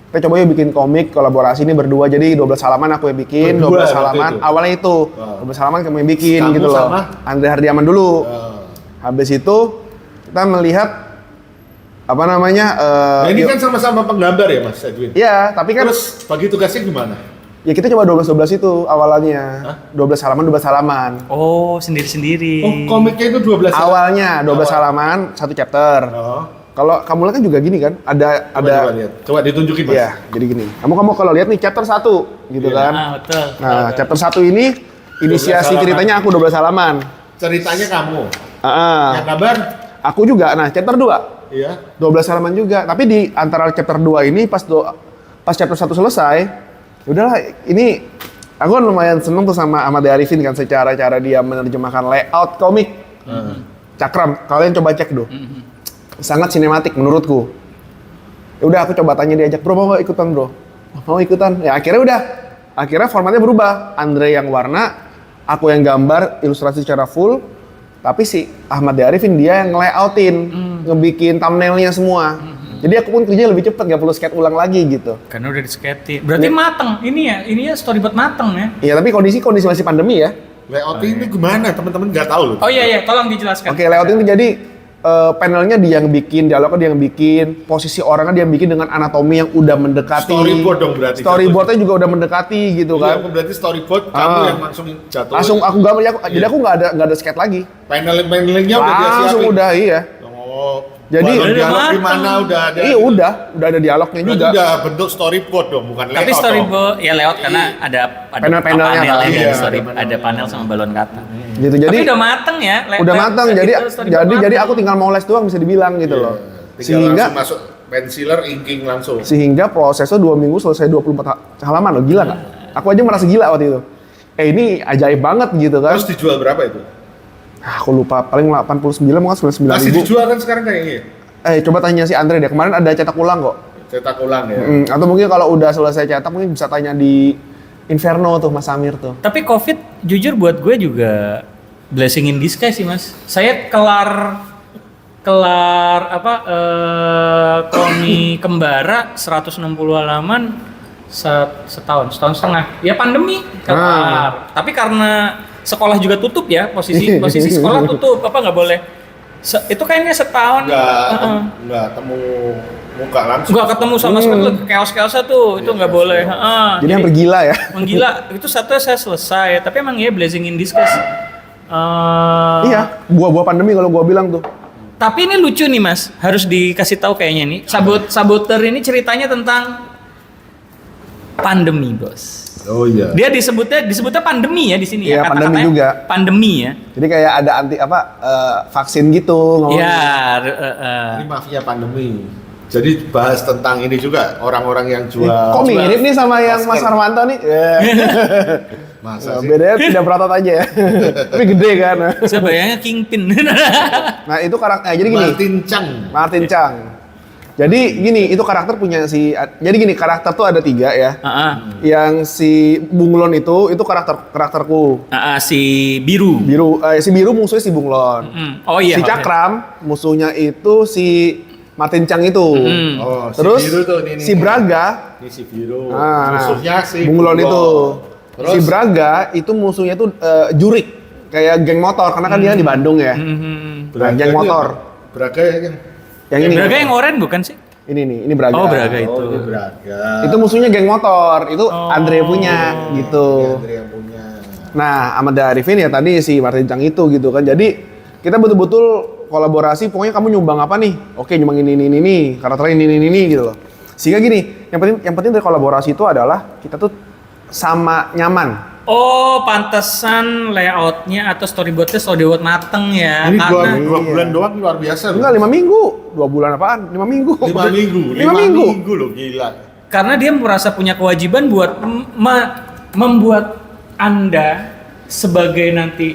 Kita coba yuk bikin komik kolaborasi ini berdua. Jadi 12 halaman aku yang bikin, Berdua 12 waktu halaman. itu? Awalnya itu, 12 halaman kamu yang bikin Kamu gitu loh. sama? Andre Hardiaman dulu. Habis itu kita melihat apa namanya? Nah, ini yuk- kan sama-sama penggambar ya, Mas Edwin. Iya, tapi kan Terus bagi tugasnya gimana? ya kita coba 12 itu awalnya. Hah? 12 halaman. Oh, sendiri-sendiri. Oh, komiknya itu 12 Awalnya 12 Awal. halaman, 1 chapter. Oh. Kalau kamu lihat kan juga gini kan, Coba lihat. Coba ditunjukin, Mas. Iya, jadi gini. Kamu kalau lihat nih chapter 1 gitu Iya. kan. Ah, betul. Nah, chapter 1 ini inisiasi 12 ceritanya aku 12 halaman. Ceritanya kamu. Heeh. Yang gambar? Aku juga. Nah, chapter 2 Iya. 12 halaman juga. Tapi di antara chapter 2 ini pas chapter 1 selesai, udahlah ini aku kan lumayan seneng tuh sama Ahmad Arifin kan secara cara dia menerjemahkan layout komik. Cakram, kalian coba cek dulu. Sangat sinematik menurutku. Ya udah aku coba tanya diajak, bro mau nggak ikutan bro? Mau ikutan? Ya akhirnya udah. Akhirnya formatnya berubah. Andre yang warna, aku yang gambar, ilustrasi secara full. Tapi si Ahmad Arifin dia yang nge-layoutin, ngebikin thumbnailnya semua. Jadi aku pun kerja lebih cepet, nggak perlu skate ulang lagi gitu. Karena udah di-skate. Berarti mateng. Ini ya storyboard mateng ya. Iya tapi kondisi masih pandemi ya. Layout ini gimana? Teman-teman nggak tahu loh. Oh iya, tolong dijelaskan. Oke, layouting itu jadi panelnya dia yang bikin, dialognya dia yang bikin, posisi orangnya dia yang bikin dengan anatomi yang udah mendekati. Storyboard dong berarti. Storyboardnya juga udah mendekati gitu Iya, kan. aku berarti storyboard kamu yang langsung jatuh. Langsung aku gambar, jadi aku nggak ada skate lagi. Paneling-panelingnya udah dia Langsung siapin. udah iya. Oh. Jadi- Balon Udah dialog mateng. di mana udah ada. Iya udah ada dialognya Berarti juga. udah bentuk storyboard dong, bukan layout. Tapi dong. storyboard ya lewat karena ada Panel-panelnya panelnya kan. kan, Iya, story, ada ada panel sama balon kata. Gitu Tapi jadi udah mateng ya. udah matang jadi storyboard jadi mateng. aku tinggal mau les doang bisa dibilang gitu Iya. loh. Tinggal Sehingga langsung masuk penciler, inking langsung. sehingga prosesnya 2 minggu selesai 24 halaman loh, gila nggak? Aku aja merasa gila waktu itu. Ini ajaib banget gitu kan. Terus dijual berapa itu? Aku lupa, paling 89 mungkin 99 Masih ribu. dijual kan sekarang kayaknya. Coba tanya si Andre deh, kemarin ada cetak ulang kok. Cetak ulang ya. Atau mungkin kalau udah selesai cetak mungkin bisa tanya di Inferno tuh Mas Amir tuh. Tapi COVID jujur buat gue juga blessing in disguise sih mas. Saya kelar apa komik Kembara 160 halaman setahun setengah. Ya pandemi kelar. Tapi karena sekolah juga tutup ya, posisi sekolah tutup, apa nggak boleh. Itu kayaknya setahun. Nggak temu muka langsung. Nggak ketemu sama sekali, chaos-chaosnya tuh, itu nggak boleh. Jadi hampir gila ya. Menggila, itu satu saya selesai. Tapi emang ya blessing in disguise. Iya, buah-buah pandemi kalau gua bilang tuh. Tapi ini lucu nih mas, harus dikasih tahu kayaknya nih. Saboter ini ceritanya tentang pandemi bos. Oh iya. Dia disebutnya pandemi ya di sini Iya, ya. pandemi Kata-katanya juga. Pandemi ya. Jadi kayak ada vaksin gitu ngomongnya. Iya. Ini mafia pandemi. Jadi bahas tentang ini juga orang-orang yang jual. Kok mirip nih sama yang Mas masker. Armanto nih? Masa sih? Bedanya tidak berotot aja ya. Tapi gede kan. Saya bayangnya Kingpin. Nah itu karakter, jadi gini. Martin Chang. Jadi gini, itu karakter punya jadi gini, karakter tuh ada 3 ya. Heeh. Yang si Bunglon itu karakterku. Si Biru. Si Biru musuhnya si Bunglon. Oh iya. Si Cakram musuhnya itu si Martin Chang itu. Oh, Terus si Biru tuh, ini si Braga ini si Biru. Nah, Musuhnya si Bunglon itu. Terus? Si Braga itu musuhnya tuh Jurik, kayak geng motor karena kan dia di Bandung ya. Braga Geng itu motor. Braga ya kan? Yang ini. Braga yang oranye bukan sih? Ini Braga. Oh, Braga itu. Oh, ini Braga. Itu musuhnya geng motor. Itu Andre punya gitu. Andre yang punya. Nah, sama Arifin ya tadi si Martin Chang itu gitu kan. Jadi kita betul-betul kolaborasi. Pokoknya kamu nyumbang apa nih? Oke, nyumbang ini, karakternya ini gitu loh. Sehingga gini, yang penting dari kolaborasi itu adalah kita tuh sama nyaman. Oh, pantesan layoutnya atau storyboardnya storyboard mateng ya. Ini Karena 2 bulan doang luar biasa loh. Enggak, 5 minggu. 2 bulan apaan? 5 minggu. 5 minggu. 5 minggu. Loh, gila. karena dia merasa punya kewajiban buat membuat Anda sebagai nanti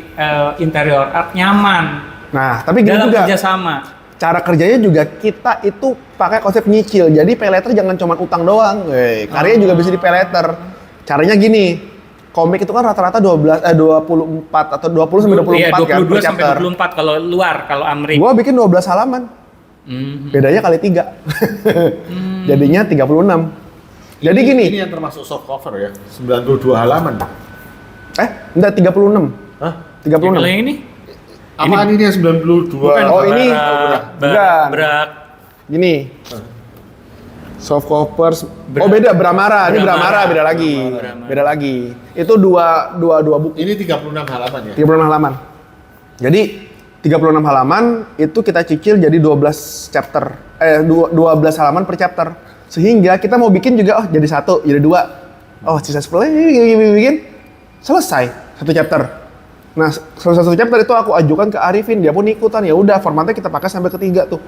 interior art nyaman Nah, tapi gini dalam juga. kerjasama. Cara kerjanya juga kita itu pakai konsep nyicil. Jadi pay later jangan cuma utang doang. Karya juga bisa di pay later. Caranya gini. Komik itu kan rata-rata 24 atau 20 sampai 24 Iya, kan 22 per sampai chapter. 24 kalau luar, kalau Amrik. Gua bikin 12 halaman. Bedanya kali 3. Jadinya 36. Jadi gini. Ini yang termasuk soft cover ya. 92 halaman. Enggak 36. Hah? 36. Kalau yang ini Apaan ini yang 92? bukan Oh, ini berak. bukan. Gini. Soft covers. Oh beda, Bramara. Ini Bramara beda lagi. Bramara. Beda lagi. Itu dua buku. Ini 36 halaman ya? 36 halaman. Jadi 36 halaman itu kita cicil jadi 12 chapter. 12 halaman per chapter. Sehingga kita mau bikin juga jadi 1, jadi 2. Oh, sisa 10 bikin. Selesai 1 chapter. Nah, selesai 1 chapter itu aku ajukan ke Arifin, dia pun ikutan. Ya udah, formatnya kita pakai sampai ke 3 tuh.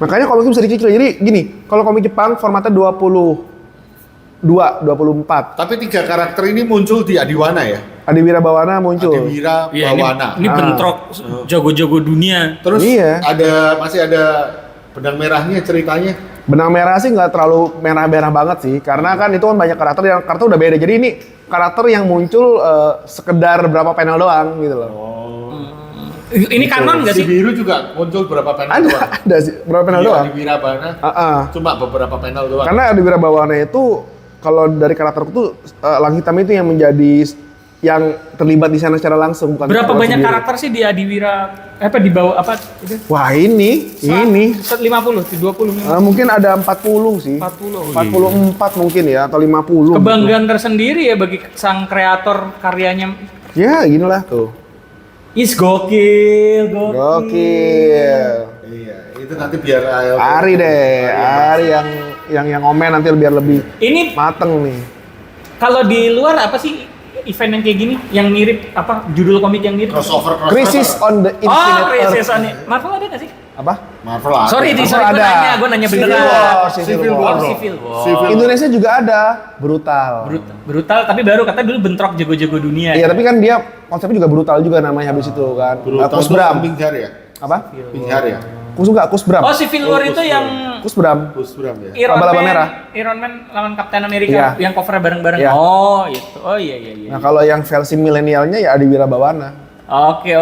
Makanya komik itu bisa dicicil. Jadi gini, kalau komik Jepang formatnya 24. Tapi 3 karakter ini muncul di Adiwana ya? Adiwira Bawana muncul. Adiwira Iya, Bawana. ini bentrok jago-jago dunia. Terus Iya. masih ada benang merahnya ceritanya. Benang merah sih nggak terlalu merah-merah banget sih, karena kan itu kan banyak karakter yang karakter udah beda. Jadi ini karakter yang muncul sekedar berapa panel doang gitu loh. Ini kanon nggak Si sih? Biru juga muncul berapa panel doang? Ada sih, berapa panel Iya, doang? Adiwira Bawana cuma beberapa panel doang. Karena Adiwira Bawana itu kalau dari karakterku tuh Lang Hitam itu yang menjadi yang terlibat di sana secara langsung, bukan Berapa Kawan banyak sendiri. karakter sih di Adiwira? Di bawah apa? Itu? Wah ini 50, 20. mungkin ada 40 sih. 40. 44 mungkin ya atau 50. Kebanggaan tersendiri ya bagi sang kreator karyanya. Ya, ginilah tuh. Is gokil. Gokil. Iya, itu nanti biar Ari deh, Ari yang ngomen nanti biar lebih Ini mateng nih. kalau di luar apa sih event yang kayak gini? Yang mirip apa? Judul komik yang mirip? crossover. Crisis on the Oh, Infinite Crisis Earth. on the- Marvel ada nggak sih? Apa? Marvel ada. Sorry, gue ada. nanya Civil beneran. War, Civil Oh, War. Civil War. Civil War. Indonesia juga ada, brutal. Brutal, tapi baru katanya dulu bentrok jago-jago dunia. Iya, tapi kan dia konsepnya juga brutal juga namanya habis itu kan. Brutal Kusbram. itu Pinghar ya? Apa? Pinghar ya? Kusbram. Oh, Civil War itu yang Kusbram. Kusbram ya? Laba-laba merah. Iron Man lawan Captain America Iya. yang covernya bareng-bareng. Iya. Oh, itu. Oh iya. Nah, kalau yang versi milenialnya ya Adiwira Bawana. Oke.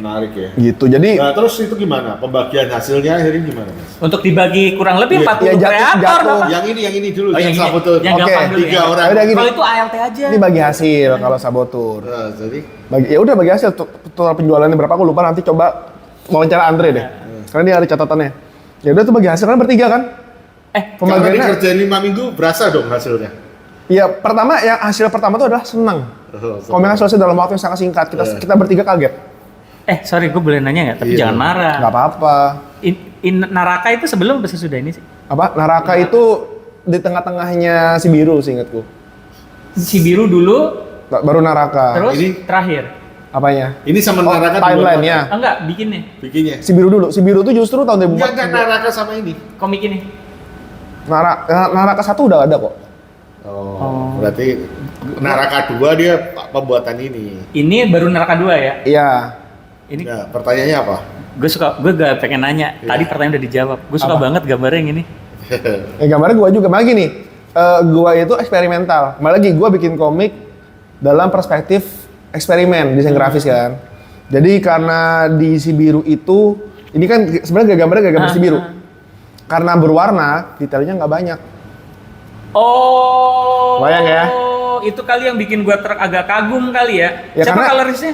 Menarik ya. Gitu. Jadi Nah terus itu gimana? Pembagian hasilnya akhirnya gimana Mas? Untuk dibagi kurang lebih Iya. 40 Iya, kreator. jatuh. apa? Yang ini dulu, Oh, yang yang ini. Sabotur. Yang Oke. gampang dulu 3 ya. orang. Udah gini. Kalau itu ALT aja. ini bagi hasil kalau Sabotur. Nah, jadi Ya udah bagi hasil total penjualannya berapa aku lupa, nanti coba wawancara Andre deh. Karena dia ada catatannya. Ya udah tuh bagi hasil kan bertiga kan? kalau Pembagiannya dikerjain 5 minggu berasa dong hasilnya. ya hasil pertama tuh adalah senang. Komiknya selesai dalam waktu yang sangat singkat. Kita bertiga kaget. Sorry, gue boleh nanya nggak? Tapi Iya. jangan marah. Nggak apa-apa. Naraka itu sebelum apa sesudah ini sih? Apa? Naraka itu di tengah-tengahnya si Biru seingatku. Si biru dulu, Baru Naraka. terus Ini- terakhir. Apanya? Ini sama Naraka duluan timeline-nya. Ah, enggak, bikinnya. mana? Bikinnya. Si biru dulu. Si biru tuh justru tahun 2004. Enggak Naraka sama ini. Komik ini. Naraka 1 udah ada kok. Oh, berarti Naraka 2 dia pembuatan ini. Ini baru Naraka 2 ya. Iya. Ini Ya, pertanyaannya apa? gue gak pengen nanya. Iya. Tadi pertanyaan udah dijawab. Gue suka Apa? banget gambarnya yang ini. Gambarnya gua juga. Makanya gini, gua itu eksperimental. Kembali lagi, gua bikin komik dalam perspektif eksperimen, desain grafis kan. Jadi karena di si biru itu, ini kan sebenarnya gambarnya gak gambar si biru. Karena berwarna, detailnya nggak banyak. Oh. Bayang ya? Itu kali yang bikin gue agak kagum kali ya. Ya, Siapa karena- colorisnya?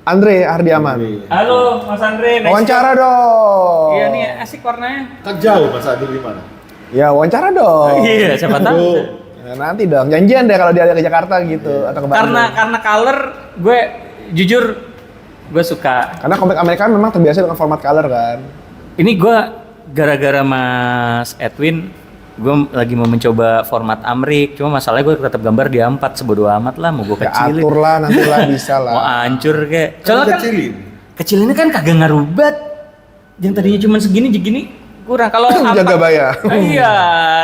Andre Ardiaman. Halo Mas Andre. nice Wawancara to- dong. Iya nih asik warnanya. Kan jauh Mas Adi di mana? Ya wawancara dong. Iya siapa tahu. Oh. Ya, nanti dong. Janjian deh kalau dia ada ke Jakarta gitu atau ke Bandung. Karena color gue jujur gue suka. Karena komik Amerika memang terbiasa dengan format color kan. Ini gue gara-gara Mas Edwin gue lagi mau mencoba format Amrik, cuma masalahnya gue tetap gambar di A4 sebodo amat lah, mau gue Ya kecilin, atur lah, nanti lah bisa lah. mau hancur kayak. Kan Soalnya kan kecilin. kecilinnya kan kagak ngarubat, yang tadinya cuma segini kurang. Kalau A4 Jaga baya. Iya,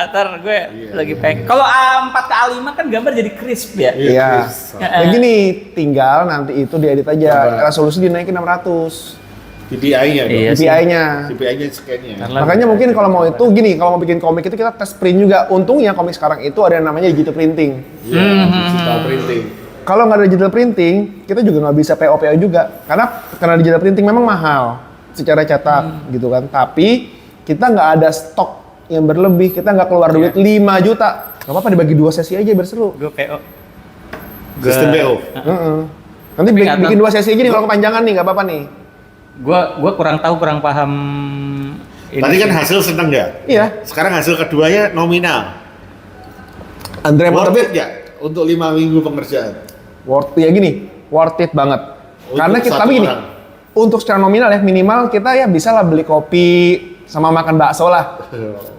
ntar gue lagi pengen. Kalau A4 ke A5 kan gambar jadi crisp ya. Iya. Chris. Ya gini, tinggal nanti itu diedit aja. Coba. Resolusi dinaikin 600. DPI-nya dong. Iya sih. DPI-nya. DPI-nya scan-nya. Karena- Makanya mungkin kalau mau itu gini, kalau mau bikin komik itu kita tes print juga. Untungnya komik sekarang itu ada yang namanya digital printing. Iya, digital printing. Kalau nggak ada digital printing, kita juga nggak bisa PO juga. Karena digital printing memang mahal secara cetak gitu kan. Tapi kita nggak ada stok yang berlebih, kita nggak keluar duit 5 juta. Gak apa-apa dibagi 2 sesi aja biar seru. gue PO. Sistem BO. Heeh. Nanti Tapi nggak bikin tahu. 2 sesi aja nih kalau kepanjangan nih, nggak apa-apa nih. Gue kurang tahu, kurang paham. Ini Tadi kan sih. hasil seneng nggak? Iya. Sekarang hasil keduanya nominal. Andre Worth Morbid it nggak untuk 5 minggu pengerjaan? worth it banget. Untuk Karena kita satu tapi gini, orang. untuk secara nominal ya minimal kita ya bisa lah beli kopi sama makan bakso lah.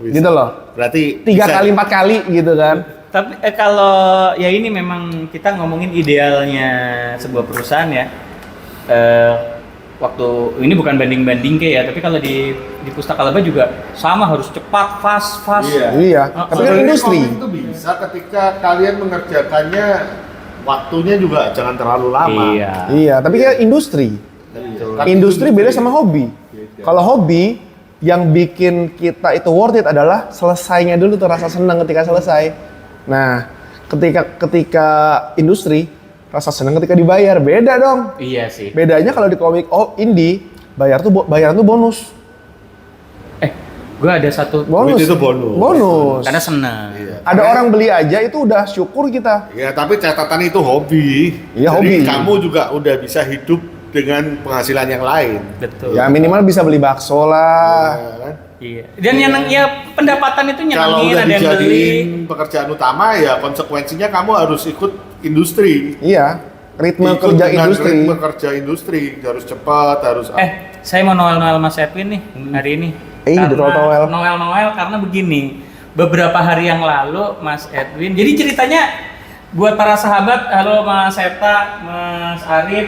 Bisa. Gitu loh. Berarti 3 bisa. kali 4 kali gitu kan. Tapi kalau ya ini memang kita ngomongin idealnya sebuah perusahaan ya. Waktu ini bukan banding-banding kayak ya, tapi kalau di Pustaka Laba juga sama, harus cepat, fast. Iya. Iya. Tapi kan Sebenarnya industri. komik itu bisa ketika kalian mengerjakannya waktunya juga jangan terlalu lama. Iya. Iya, tapi kan industri. Iya. Industri beda sama hobi. Kalau hobi yang bikin kita itu worth it adalah selesainya dulu tuh, rasa senang ketika selesai. Nah, ketika industri rasa senang ketika dibayar beda dong. Iya sih. Bedanya kalau di komik indie bayaran tuh bonus. Gue ada satu Bonus. Itu bonus. Bonus. karena senang. Iya. Ada orang beli aja itu udah syukur kita. Ya, tapi catatan itu hobi. Iya, Jadi hobi. kamu juga udah bisa hidup dengan penghasilan yang lain. Betul. Ya minimal bisa beli bakso lah. Ya, kan? Iya. Dan ya pendapatan itu Kalau nyenengin, udah ada yang beli. dijadiin pekerjaan utama, ya konsekuensinya kamu harus ikut industri. Iya, ritme Ikut kerja dengan industri. ritme kerja industri, harus cepat, harus Saya mau Noel Mas Edwin nih hari ini. The Noel. Noel karena begini. Beberapa hari yang lalu Mas Edwin. Jadi ceritanya buat para sahabat, halo Mas Eta, Mas Arif,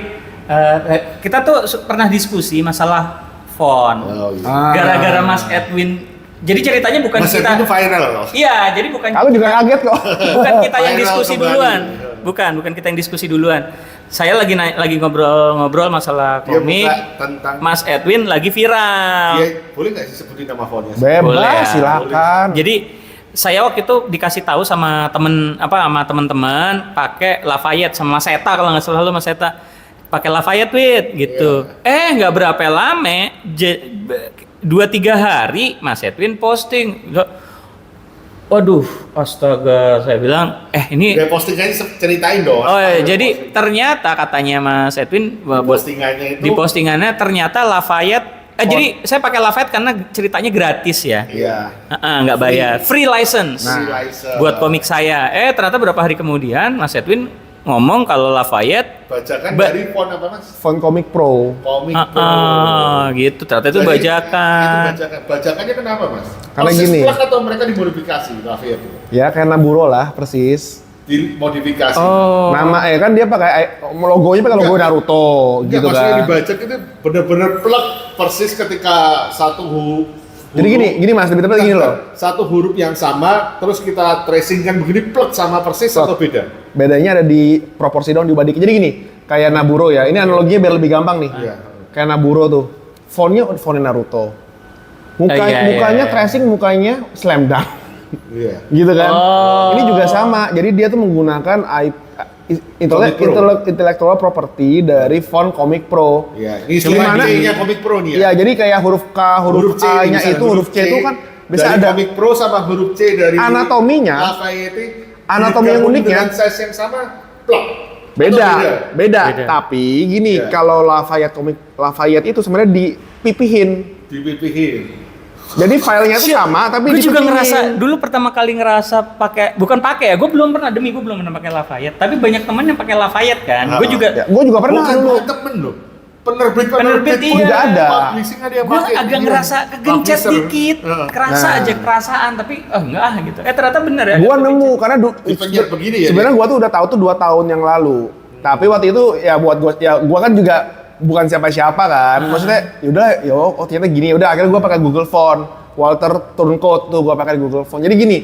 kita tuh pernah diskusi masalah font. Oh, iya. Gara-gara Mas Edwin. Jadi ceritanya bukan Mas kita. itu viral loh. Iya, jadi bukan Kalau juga kaget kok. bukan kita yang Viral diskusi kembali. duluan. Bukan kita yang diskusi duluan. Saya lagi ngobrol masalah Dia komik. buka tentang Mas Edwin lagi viral. dia boleh nggak sih sebutin nama fontnya? Bebas, Boleh ya, silakan. Jadi saya waktu itu dikasih tahu sama teman-teman pakai Lafayette sama Mas Eta, kalau nggak salah lu Mas Eta pakai Lafayette gitu. Nggak berapa lama 2-3 hari Mas Edwin posting. Waduh, astaga, saya bilang, ini Dia postingannya ceritain dong. oh ya, jadi ternyata katanya Mas Edwin postingannya itu di postingannya ternyata Lafayette jadi saya pakai Lafayette karena ceritanya gratis ya. Iya. Nggak bayar, free license Free license. buat komik saya. Ternyata berapa hari kemudian Mas Edwin ngomong kalau Lafayette Bajakan Ba- dari font apa Mas? Font Komik Pro. Komik gitu. Ternyata itu Jadi, bajakan. Itu bajakan. Bajakannya kenapa Mas? Karena Persis gini. plak atau mereka dimodifikasi Lafayette itu? Ya kayak Naburo lah persis. dimodifikasi. Oh. Nama kan dia pakai logonya pakai logo Naruto Enggak, gitu maksudnya kan. dibajak itu benar-benar plek persis ketika satu huruf. Jadi gini Mas, lebih tepat gini loh. Satu huruf yang sama, terus kita tracing kan begini plek sama persis atau beda? Bedanya ada di proporsi dong, diubah dikit. Jadi gini, kayak Naburo ya. Ini analoginya biar lebih gampang nih. Iya. Kayak Naburo tuh. Fontnya Naruto. Mukanya tracing, mukanya Slam Dunk. Iya. Gitu kan. Oh. Ini juga sama. Jadi dia tuh menggunakan Comic Pro. intellectual property dari font Comic Pro. Iya. Ini Gimana? nya Comic Pro nih ya. Iya, jadi kayak huruf K, huruf C A-nya misalnya, itu, huruf C itu kan bisa dari ada Comic Pro sama huruf C dari Anatominya, Lafayette. anatomi yang digabung uniknya. dengan size yang sama, plek. beda. Atau Beda. Tapi gini, Iya. kalau Lafayette itu sebenarnya dipipihin. Dipipihin. Jadi filenya itu sama, tapi Gue juga dipipihin. ngerasa dulu pertama kali ngerasa bukan pakai ya, gue belum pernah pakai Lafayette, tapi banyak teman yang pakai Lafayette kan. Gue juga Ya, gue juga pernah Bukan dulu. bukan temen loh. Penerbit Penerbit pun iya. Juga ada. Publishing ada yang gue pakai. agak Iya. ngerasa kegencet Publisher. dikit, kerasa Nah. aja kerasaan, tapi enggak gitu. Ternyata bener ya. Gua nemu karena Dipencet begini ya, sebenarnya gua tuh udah tahu tuh 2 tahun yang lalu. Tapi waktu itu ya buat gua kan juga bukan siapa-siapa kan. Maksudnya yaudah ternyata gini, udah akhirnya gua pakai Google Font. Walter Turncoat tuh gua pakai Google Font. Jadi gini,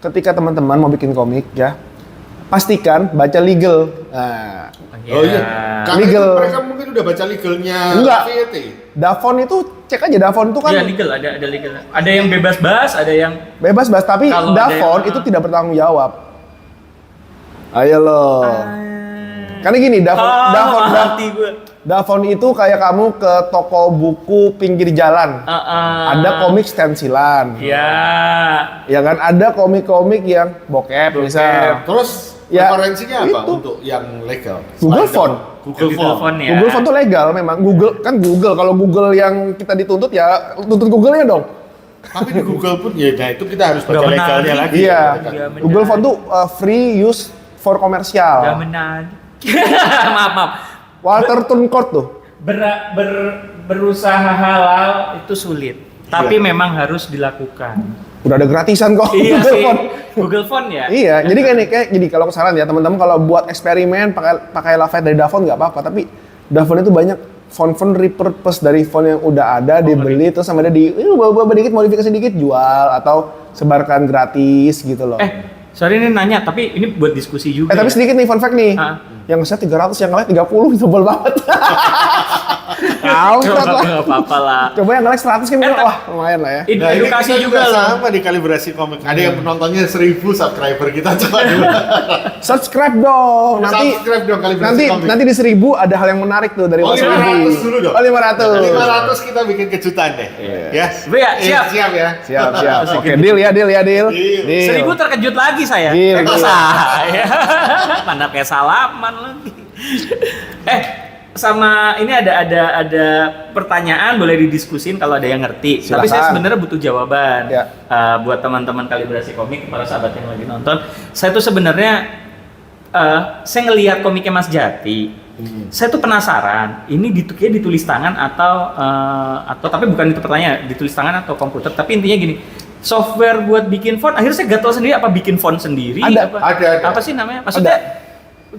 ketika teman-teman mau bikin komik ya, pastikan baca legal. Nah, Oh iya. Karena Legal. itu mereka mungkin udah baca legalnya Enggak. Lafayette. Davon itu cek aja Davon itu kan Iya legal, ada legal. Ada yang bebas bahas, ada yang bebas tapi Kalau ada Davon yang- itu tidak bertanggung jawab. Ayo loh. Karena gini, hati gue. Davon itu kayak kamu ke toko buku pinggir jalan. Ada komik stensilan. Ya. Ya kan, ada komik-komik yang bokep misal. Terus Ya, referensinya apa itu. untuk yang legal? Google Selain Font. Google Google Font. Font ya. Google Font tuh legal memang. Google kalau Google yang kita dituntut ya tuntut Google-nya dong. Tapi di Google pun ya, nah itu kita harus baca Nggak benar. legalnya lagi. Iya. ya, kan? Iya, benar. Google Font tuh free use for Gak komersial. menarik. maaf. Walter Turncoat tuh. Berusaha halal itu sulit, tapi memang harus dilakukan. Udah ada gratisan kok Iya Google sih. Font. Google Font ya. Iya, jadi kayak jadi kalau saran ya teman-teman kalau buat eksperimen pakai Lafayette dari Davon nggak apa-apa, tapi Davon itu banyak font repurpose dari font yang udah ada dibeli terus sama dia ubah dikit modifikasi dikit jual atau sebarkan gratis gitu loh. Sorry ini nanya, tapi ini buat diskusi juga. Tapi sedikit nih fun fact nih. Ah. Yang saya 300, yang nge-like 30, sebel banget. Kampret lah. Nggak apa-apa lah. Coba yang nge-like 100 kan wah lumayan lah ya. Nah, ini Edukasi kita juga loh. sama di kalibrasi komik. Ada yang penontonnya 1000 subscriber kita coba dulu. Subscribe dong. Nanti Subscribe dong kalibrasi komik. nanti di 1000 ada hal yang menarik tuh dari Oh, Mas 500 dulu dong. Oh 500. 500 kita bikin kejutan deh. Ya. Ya, siap. Siap ya. Siap. Oke, deal ya. Deal. 1000 terkejut lagi saya. Deal. Saya. Mana kayak salaman lagi. Sama ini ada pertanyaan boleh didiskusin kalau ada yang ngerti. Tapi saya Silakan. sebenarnya butuh jawaban. Ya. Buat teman-teman kalibrasi komik, para sahabat yang lagi nonton, saya tuh sebenarnya saya ngelihat komiknya Mas Jati. Saya tuh penasaran, ini kayaknya ditulis tangan atau tapi bukan itu pertanyaan, ditulis tangan atau komputer, tapi intinya gini, software buat bikin font, akhirnya saya gatel sendiri apa bikin font sendiri? Ada. Apa sih namanya? Maksudnya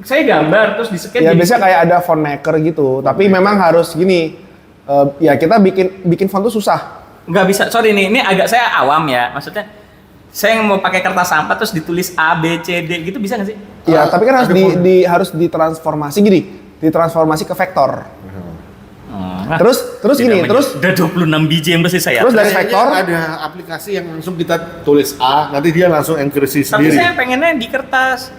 saya gambar terus di scan. Ya biasanya kayak ada font maker gitu, tapi memang harus gini. Ya kita bikin font tuh susah. Nggak bisa, sorry nih, ini agak saya awam ya, maksudnya saya mau pakai kertas sampah terus ditulis A, B, C, D gitu bisa nggak sih? Ya, tapi kan harus ada font. harus ditransformasi gini, ditransformasi ke vektor. Terus gini, terus udah 26 biji yang pasti saya. Terus dari Kayaknya vektor ada aplikasi yang langsung kita tulis A, nanti dia langsung enkripsi tapi sendiri. saya pengennya di kertas.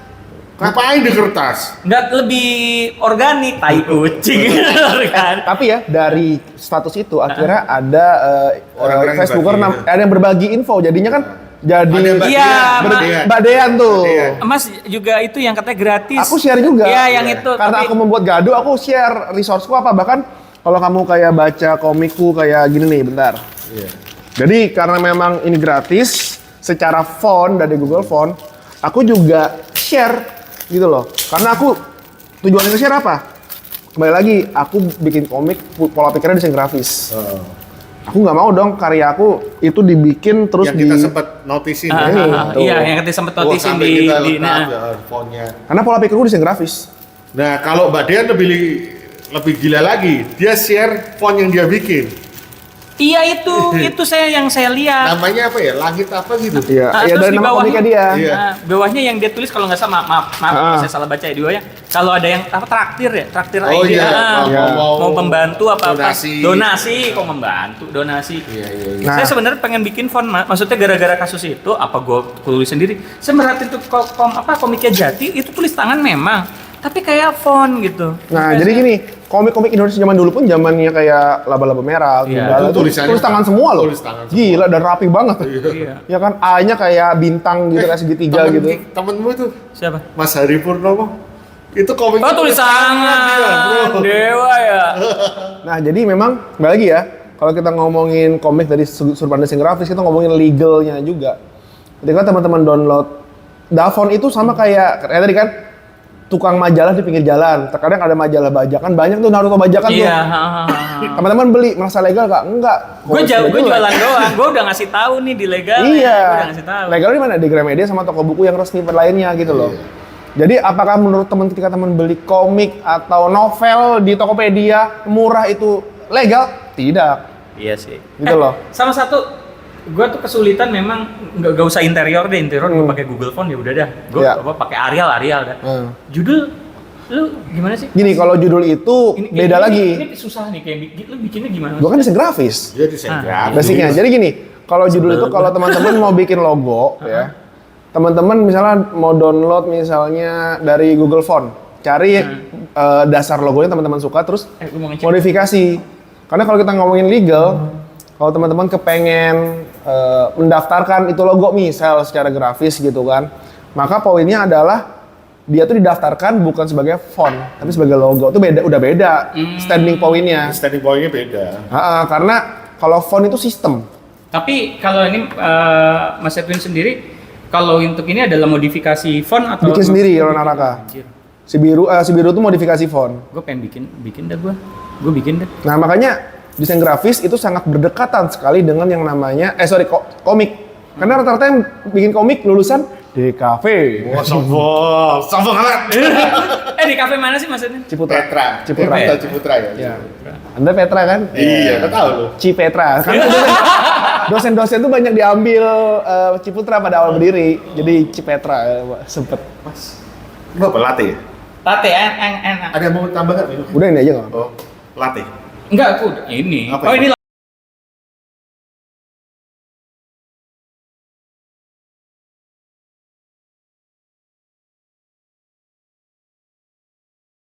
Ngapain di kertas? Nggak lebih organik, tai kucing kan? tapi ya dari status itu akhirnya ada Orang-orang yang Facebooker berbagi. ada yang berbagi info, jadinya kan jadi Ada yang Iya, badean. badean tuh. Badean. Mas juga itu yang katanya gratis. Aku share juga. Iya, yang itu. Karena tapi- aku membuat gaduh, aku share resourceku apa. Bahkan kalau kamu kayak baca komikku kayak gini nih, bentar. Iya. Jadi karena memang ini gratis, secara font dari Google Font, aku juga share gitu loh. Karena aku tujuannya share apa? Kembali lagi, aku bikin komik, pola pikirnya desain grafis. aku nggak mau dong karya aku itu dibikin terus yang kita sempat notisin ya. Tuh. Iya, yang kita sempat Oh, notisin sampai di kita di lengkap ya, fontnya. Karena pola pikirku desain grafis. Nah, kalau Mbak Dian lebih gila lagi, dia share font yang dia bikin. Iya itu yang saya lihat. Namanya apa ya? Langit apa gitu? Iya, iya Terus dari di nama komiknya dia. Iya. Bawahnya yang dia tulis kalau nggak salah, maaf saya salah baca ya di bawahnya. Kalau ada yang apa traktir Oh ID, iya, mau membantu apa donasi. kok membantu donasi. Iya. Nah. Saya sebenarnya pengen bikin font, maksudnya gara-gara kasus itu apa gue tulis sendiri. Saya merhatiin tuh komiknya Jati itu tulis tangan memang, tapi kayak font gitu. Nah, jadi gini, komik-komik Indonesia zaman dulu pun zamannya kayak laba-laba merah, Iya. Gundala, Itu itu tulisannya tulis tangan semua loh. tulis tangan semua. Gila dan rapi banget. Iya. Ya kan, A-nya kayak bintang gitu, kayak segitiga gitu. Temenmu itu Siapa? Mas Hari Purnomo. Itu komik. Oh tulis tangan, dewa ya. Nah, jadi memang kembali lagi ya, kalau kita ngomongin komik dari sudut pandang desain grafis, kita ngomongin legalnya juga. Ketika teman-teman download Dafont itu sama kayak tadi kan, tukang majalah di pinggir jalan. Terkadang ada majalah bajakan, banyak tuh Naruto bajakan tuh. Iya. Teman-teman beli, merasa legal nggak? Enggak. Gue jualan doang, gue udah ngasih tahu nih di legal. Iya. Gue udah ngasih tahu. Legal di mana? Di Gramedia sama toko buku yang resmi lainnya gitu loh. Jadi apakah menurut teman ketika teman beli komik atau novel di Tokopedia murah itu legal? Tidak. Iya sih. Gitu loh. Sama satu, gue tuh kesulitan memang nggak usah interior deh, gue pakai Google Font ya udah dah. Gue Iya. pakai Arial dah. Judul lu gimana sih? Gini, kalau judul itu beda lagi. Ini susah nih kayak lu bikinnya gimana? Gua kan desain grafis. Dia desain grafis. Basicnya. Jadi gini, kalau judul itu kalau teman-teman mau bikin logo ya. Teman-teman misalnya mau download misalnya dari Google Font. Cari dasar logonya teman-teman suka terus Lu mau ngecek? modifikasi. Karena kalau kita ngomongin legal, kalau teman-teman kepengen mendaftarkan itu logo misal secara grafis gitu kan, maka poinnya adalah dia tuh didaftarkan bukan sebagai font, tapi sebagai logo. Itu udah beda standing pointnya. Standing point-nya beda. Karena kalau font itu sistem. Tapi kalau ini Mas Edwin sendiri, kalau untuk ini adalah modifikasi font atau Bikin sendiri kalau Naraka. Anjir. Si biru tuh modifikasi font. Gue pengen bikin dah gue bikin dah. Nah makanya desain grafis itu sangat berdekatan sekali dengan yang namanya komik. Karena rata-rata yang bikin komik lulusan DKV. Wah, sombong amat. Di kafe mana sih maksudnya? Ciputra. Ciputra ya. Ya. Anda Petra kan? Iya, kita tahu lu. Cipetra. Karena dosen-dosen tuh banyak diambil Ciputra pada awal berdiri. Jadi Cipetra sempet. Lu apa latte? Latte enak. Ada yang mau tambah nggak? Udah ini aja nggak? Oh, latte. Enggak, aku ini. Apa Oh, ini? ini